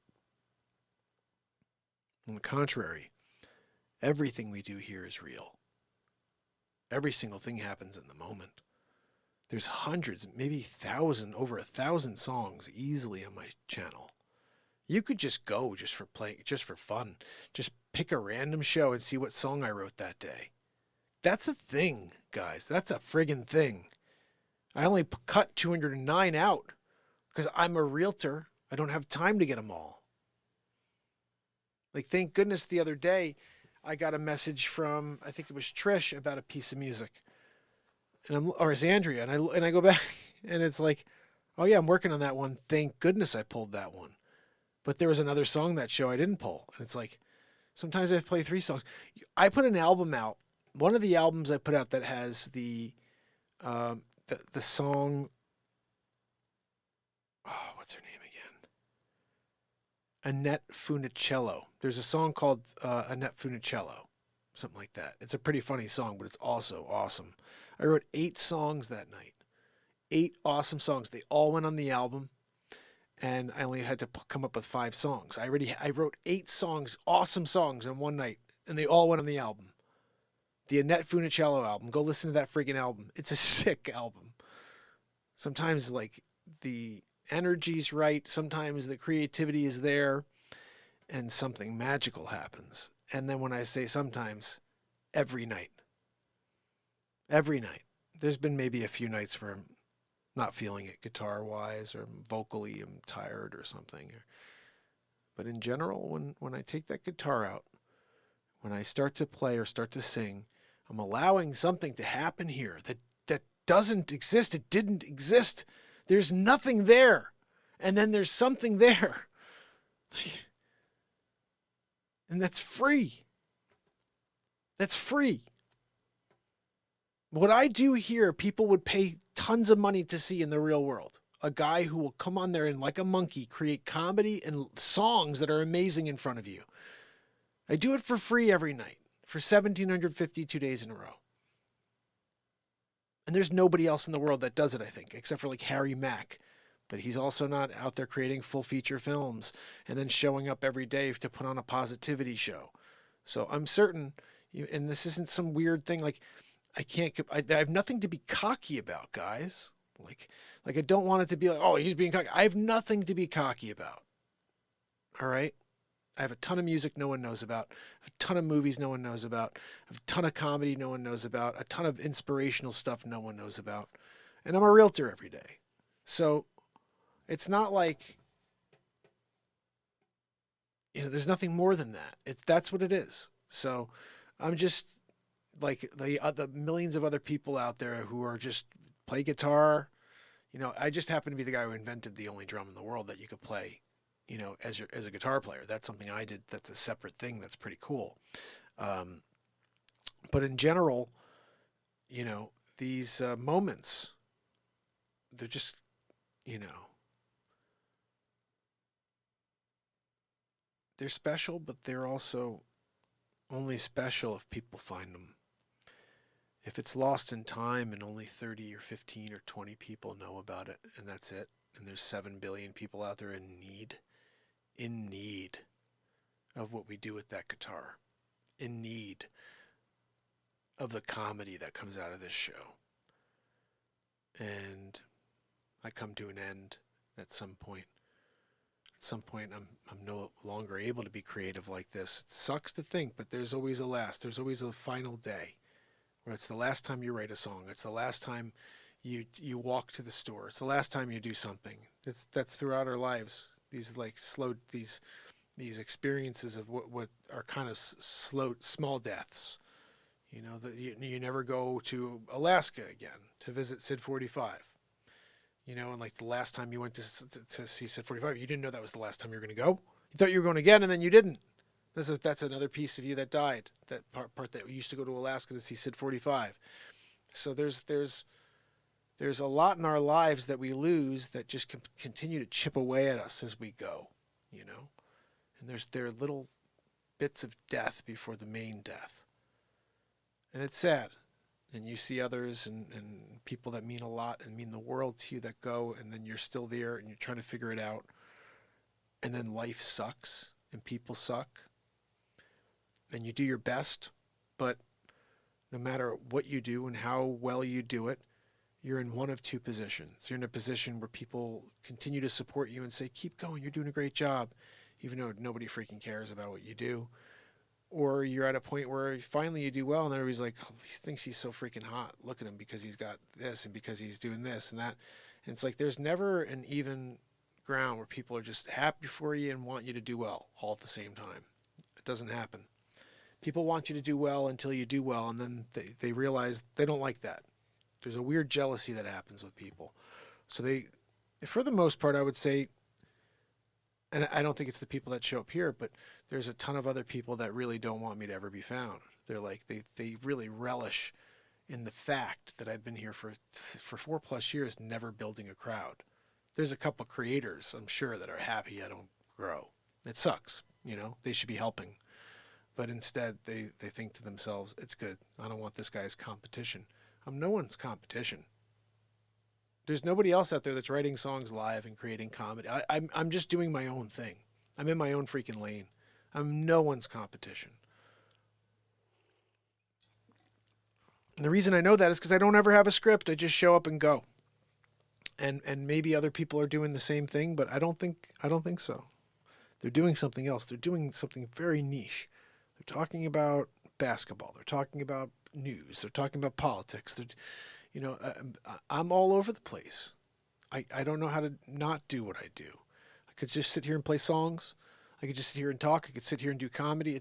On the contrary, everything we do here is real. Every single thing happens in the moment. There's hundreds, maybe over 1,000 songs easily on my channel. You could just go just for fun. Just pick a random show and see what song I wrote that day. That's a thing, guys. That's a friggin' thing. I only cut 209 out because I'm a realtor. I don't have time to get them all. Like, thank goodness the other day I got a message from, I think it was Trish, about a piece of music. Or it's Andrea. And I go back and it's like, oh yeah, I'm working on that one. Thank goodness I pulled that one. But there was another song that show I didn't pull. And it's like, sometimes I play 3 songs. I put an album out. One of the albums I put out that has the song, oh, what's her name again? Annette Funicello. There's a song called Annette Funicello, something like that. It's a pretty funny song, but it's also awesome. I wrote 8 songs that night. 8 awesome songs. They all went on the album, and I only had to come up with 5 songs. I wrote 8 songs, awesome songs, in one night, and they all went on the album. The Annette Funicello album. Go listen to that friggin' album. It's a sick album. Sometimes, like, the energy's right. Sometimes the creativity is there, and something magical happens. And then when I say sometimes, every night. Every night. There's been maybe a few nights where I'm not feeling it guitar-wise, or vocally I'm tired or something. But in general, when I take that guitar out, when I start to play or start to sing, I'm allowing something to happen here that doesn't exist. It didn't exist. There's nothing there. And then there's something there. And that's free. That's free. What I do here, people would pay tons of money to see in the real world. A guy who will come on there and, like a monkey, create comedy and songs that are amazing in front of you. I do it for free every night for 1,752 days in a row. And there's nobody else in the world that does it, I think, except for like Harry Mack. But he's also not out there creating full feature films and then showing up every day to put on a positivity show. So I'm certain, and this isn't some weird thing, like I have nothing to be cocky about, guys. Like I don't want it to be like, oh, he's being cocky. I have nothing to be cocky about. All right? I have a ton of music no one knows about. I have a ton of movies no one knows about. I have a ton of comedy no one knows about. A ton of inspirational stuff no one knows about. And I'm a realtor every day. So it's not like, there's nothing more than that. That's what it is. So I'm just like the millions of other people out there who are just play guitar. I just happen to be the guy who invented the only drum in the world that you could play, as a guitar player. That's something I did. That's a separate thing. That's pretty cool. But in general, these moments, they're just, they're special, but they're also only special if people find them. If it's lost in time and only 30 or 15 or 20 people know about it, and that's it, and there's 7 billion people out there in need of what we do with that guitar, in need of the comedy that comes out of this show. And I come to an end at some point. At some point, I'm no longer able to be creative like this. It sucks to think, but there's always a last. There's always a final day where it's the last time you write a song. It's the last time you walk to the store. It's the last time you do something. That's throughout our lives. These like these experiences of what are kind of slow, small deaths. That you never go to Alaska again to visit Sid 45. And like the last time you went to see Sid 45, you didn't know that was the last time you were going to go. You thought you were going again, and then you didn't. That's another piece of you that died. That part that used to go to Alaska to see Sid 45. So there's a lot in our lives that we lose that just continue to chip away at us as we go. And there are little bits of death before the main death. And it's sad. And you see others and people that mean a lot and mean the world to you that go, and then you're still there and you're trying to figure it out. And then life sucks and people suck. And you do your best, but no matter what you do and how well you do it, you're in one of two positions. You're in a position where people continue to support you and say, keep going, you're doing a great job, even though nobody freaking cares about what you do. or you're at a point where finally you do well and everybody's like, oh, he thinks he's so freaking hot. Look at him because he's got this and because he's doing this and that. And it's like there's never an even ground where people are just happy for you and want you to do well all at the same time. It doesn't happen. People want you to do well until you do well, and then they realize they don't like that. There's a weird jealousy that happens with people. So they, for the most part, I would say, and I don't think it's the people that show up here, but there's a ton of other people that really don't want me to ever be found. They're like, they really relish in the fact that I've been here for 4+ years, never building a crowd. There's a couple creators, I'm sure, that are happy I don't grow. It sucks, you know, they should be helping. But instead, they think to themselves, it's good. I don't want this guy's competition. I'm no one's competition. There's nobody else out there that's writing songs live and creating comedy. I'm just doing my own thing. I'm in my own freaking lane. I'm no one's competition. And the reason I know that is because I don't ever have a script. I just show up and go. And maybe other people are doing the same thing, but I don't think so. They're doing something else. They're doing something very niche. They're talking about basketball. They're talking about news. They're talking about politics. I'm all over the place. I don't know how to not do what I do. I could just sit here and play songs. I could just sit here and talk. I could sit here and do comedy.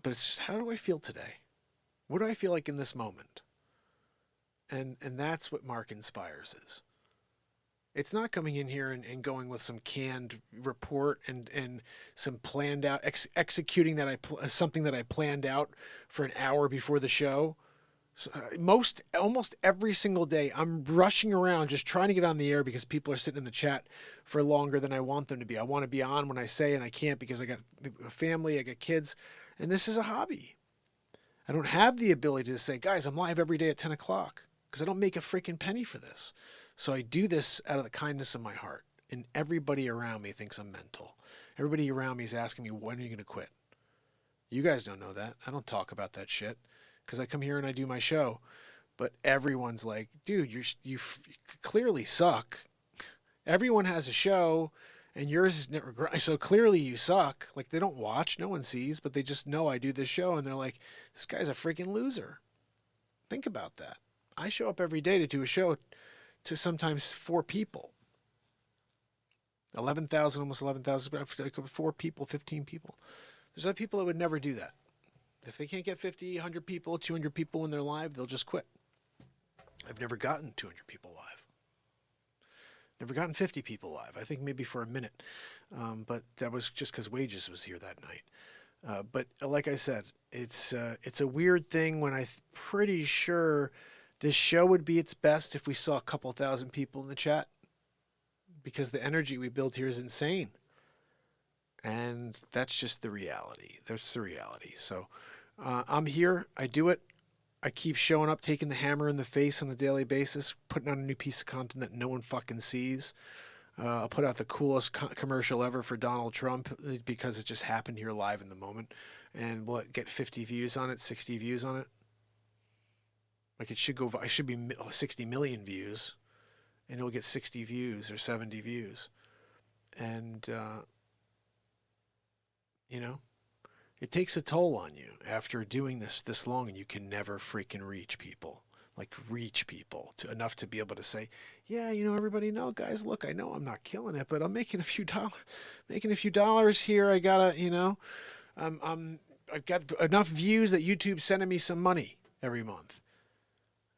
But it's just, how do I feel today? What do I feel like in this moment? And that's what Mark insPires is. It's not coming in here and going with some canned report and some planned out, executing something that I planned out for an hour before the show. So, almost every single day, I'm rushing around just trying to get on the air because people are sitting in the chat for longer than I want them to be. I want to be on when I say, and I can't because I got a family, I got kids, and this is a hobby. I don't have the ability to say, guys, I'm live every day at 10 o'clock because I don't make a freaking penny for this. So I do this out of the kindness of my heart, and everybody around me thinks I'm mental. Everybody around me is asking me, when are you going to quit? You guys don't know that. I don't talk about that shit because I come here and I do my show. But everyone's like, dude, you clearly suck. Everyone has a show, and yours is never growing. So clearly you suck. Like, they don't watch, no one sees, but they just know I do this show, and they're like, this guy's a freaking loser. Think about that. I show up every day to do a show to sometimes 4 people. 11,000, almost 11,000, 4 people, 15 people. There's other people that would never do that. If they can't get 50, 100 people, 200 people when they're live, they'll just quit. I've never gotten 200 people live. Never gotten 50 people live. I think maybe for a minute. But that was just because Wages was here that night. But like I said, it's a weird thing when I'm pretty sure this show would be its best if we saw a couple thousand people in the chat, because the energy we build here is insane. And that's just the reality. That's the reality. So I'm here. I do it. I keep showing up, taking the hammer in the face on a daily basis, putting out a new piece of content that no one fucking sees. I'll put out the coolest commercial ever for Donald Trump because it just happened here live in the moment. And will it get 50 views on it, 60 views on it? Like, it should be 60 million views, and it'll get 60 views or 70 views. And, it takes a toll on you after doing this long, and you can never freaking reach people. Like, reach people enough to be able to say, yeah, everybody know, guys, look, I know I'm not killing it, but I'm making a few dollars here. I gotta, I've got enough views that YouTube's sending me some money every month.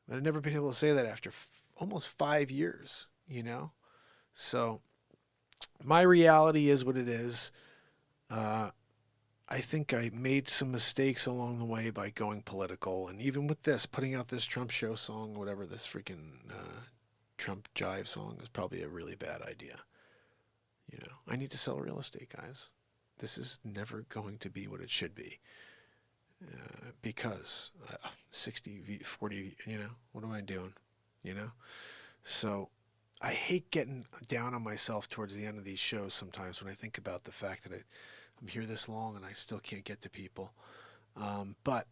But I've never been able to say that after almost 5 years, So my reality is what it is. I think I made some mistakes along the way by going political. And even with this, putting out this Trump show song, whatever, this freaking Trump jive song is probably a really bad idea. I need to sell real estate, guys. This is never going to be what it should be. Because 60, 40, what am I doing? So I hate getting down on myself towards the end of these shows sometimes when I think about the fact that I'm here this long and I still can't get to people. But,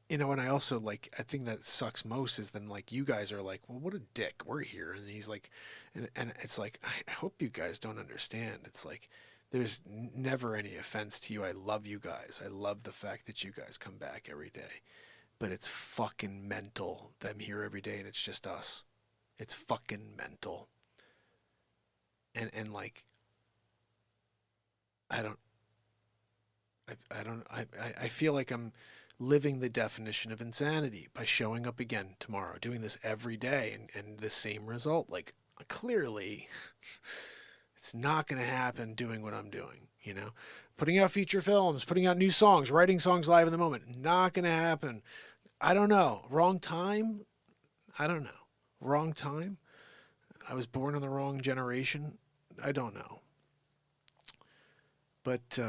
and I also I think that sucks most is then you guys are like, well, what a dick, we're here. And he's like, and it's like, I hope you guys don't understand. It's like, There's never any offense to you. I love you guys. I love the fact that you guys come back every day. But it's fucking mental that I'm here every day and it's just us. It's fucking mental. And like, I feel like I'm living the definition of insanity by showing up again tomorrow, doing this every day and the same result. Like, clearly, it's not going to happen doing what I'm doing, you know? Putting out feature films, putting out new songs, writing songs live in the moment, not going to happen. I don't know. Wrong time? I don't know. Wrong time? I was born in the wrong generation? I don't know. But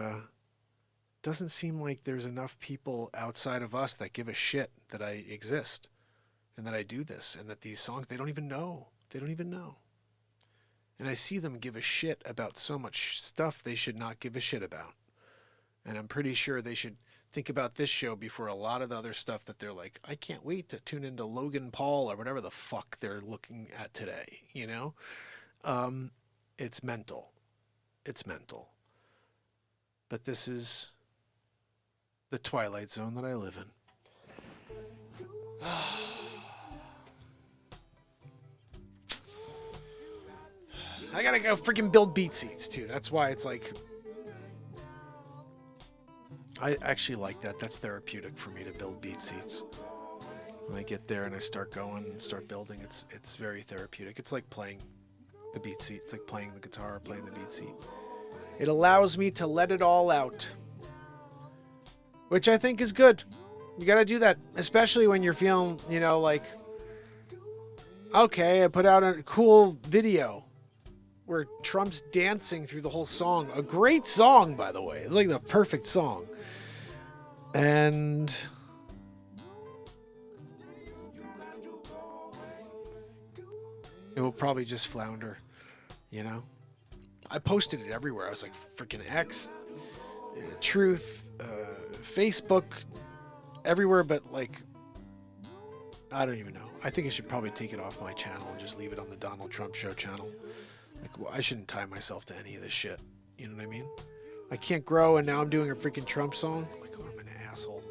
doesn't seem like there's enough people outside of us that give a shit that I exist and that I do this and that these songs, they don't even know. They don't even know. And I see them give a shit about so much stuff they should not give a shit about. And I'm pretty sure they should think about this show before a lot of the other stuff that they're like, I can't wait to tune into Logan Paul or whatever the fuck they're looking at today, you know? It's mental. It's mental. But this is the twilight zone that I live in. I gotta go freaking build BeatSeats too. That's why it's like, I actually like that. That's therapeutic for me to build BeatSeats. When I get there and I start going and start building, it's very therapeutic. It's like playing the BeatSeat. It's like playing the guitar, playing the BeatSeat. It allows me to let it all out, which I think is good. You gotta do that, especially when you're feeling, you know, like, okay, I put out a cool video where Trump's dancing through the whole song. A great song, by the way. It's like the perfect song. And it will probably just flounder, you know? I posted it everywhere. I was like, freaking X, Truth, Facebook, everywhere, but like, I don't even know. I think I should probably take it off my channel and just leave it on the Donald Trump Show channel. Like, well, I shouldn't tie myself to any of this shit. You know what I mean? I can't grow, and now I'm doing a freaking Trump song. Like, oh, I'm an asshole.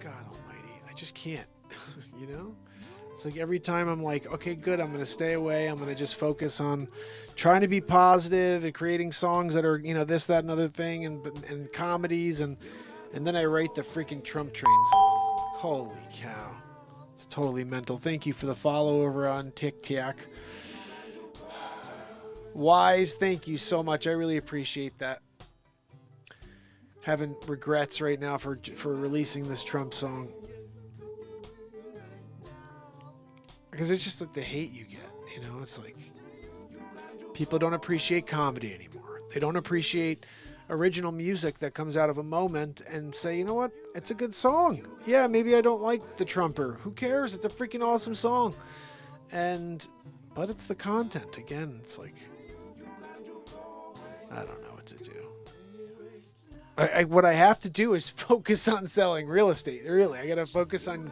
God almighty. I just can't. You know? It's like every time I'm like, okay, good, I'm going to stay away. I'm going to just focus on trying to be positive and creating songs that are, you know, this, that, and other thing, and comedies, and then I write the freaking Trump train song. Holy cow. It's totally mental. Thank you for the follow over on TikTok. Wise, thank you so much. I really appreciate that. Having regrets right now for releasing this Trump song. Because it's just like the hate you get, you know? It's like people don't appreciate comedy anymore. They don't appreciate original music that comes out of a moment and say, you know what? It's a good song. Yeah, maybe I don't like the Trumper. Who cares? It's a freaking awesome song. But it's the content. Again, it's like, I don't know what to do. What I have to do is focus on selling real estate. Really, I got to focus on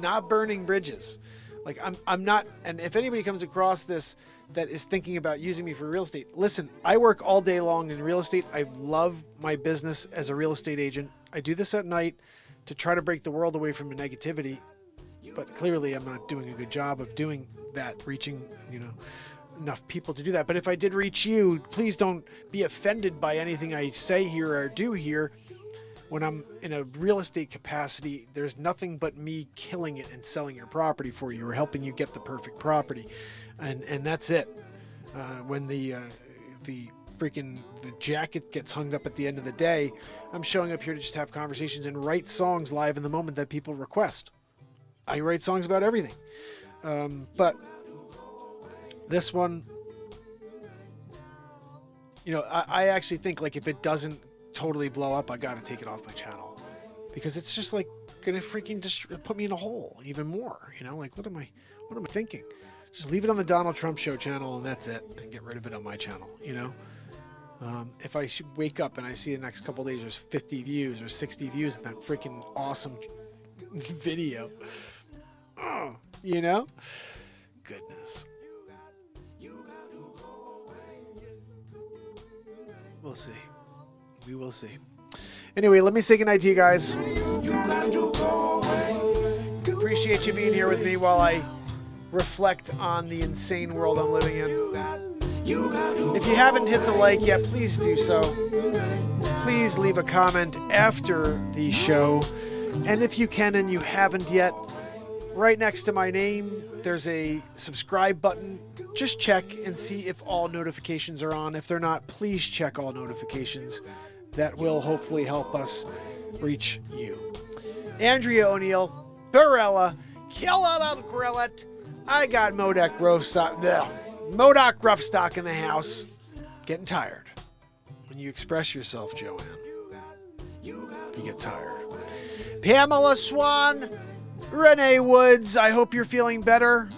not burning bridges. Like I'm not, and if anybody comes across this that is thinking about using me for real estate, listen, I work all day long in real estate. I love my business as a real estate agent. I do this at night to try to break the world away from the negativity, but clearly I'm not doing a good job of doing that, reaching, you know, enough people to do that. But if I did reach you, please don't be offended by anything I say here or do here. When I'm in a real estate capacity, there's nothing but me killing it and selling your property for you or helping you get the perfect property. And that's it. When the jacket gets hung up at the end of the day, I'm showing up here to just have conversations and write songs live in the moment that people request. I write songs about everything. But this one, you know, I actually think, like, if it doesn't totally blow up, I gotta take it off my channel, because it's just like gonna freaking put me in a hole even more, you know? Like, what am I thinking? Just leave it on the Donald Trump Show channel and that's it, and get rid of it on my channel, you know? If I should wake up and I see the next couple of days there's 50 views or 60 views in that freaking awesome video, you know? Goodness. We'll see. We will see. Anyway, let me say goodnight to you guys. Appreciate you being here with me while I reflect on the insane world I'm living in. If you haven't hit the like yet, please do so. Please leave a comment after the show. And if you can and you haven't yet, right next to my name, there's a subscribe button. Just check and see if all notifications are on. If they're not, please check all notifications. That will hopefully help us reach you. Andrea O'Neill, Barella, kill it out, grill it. I got Modoc Rough Stock in the house. Getting tired. When you express yourself, Joanne, you get tired. Pamela Swan, Renee Woods, I hope you're feeling better.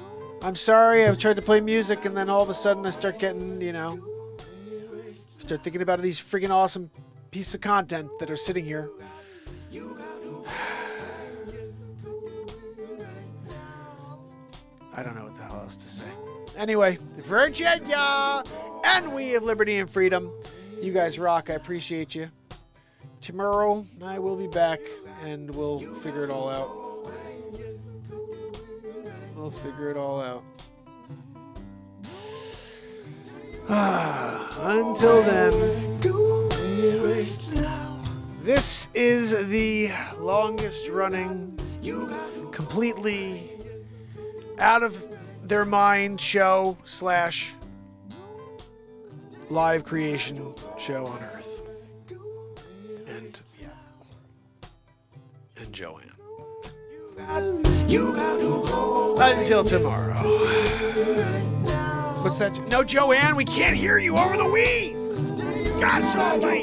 I'm sorry, I've tried to play music and then all of a sudden I start getting, start thinking about these freaking awesome pieces of content that are sitting here. I don't know what the hell else to say. Anyway, Virginia, and we have liberty and freedom. You guys rock. I appreciate you. Tomorrow, I will be back, and we'll figure it all out. We'll figure it all out. Until then, this is the longest running, completely out of their mind show / live creation show on Earth. And Joanne. Until tomorrow. What's that? No, Joanne, we can't hear you over the weeds. Gosh almighty.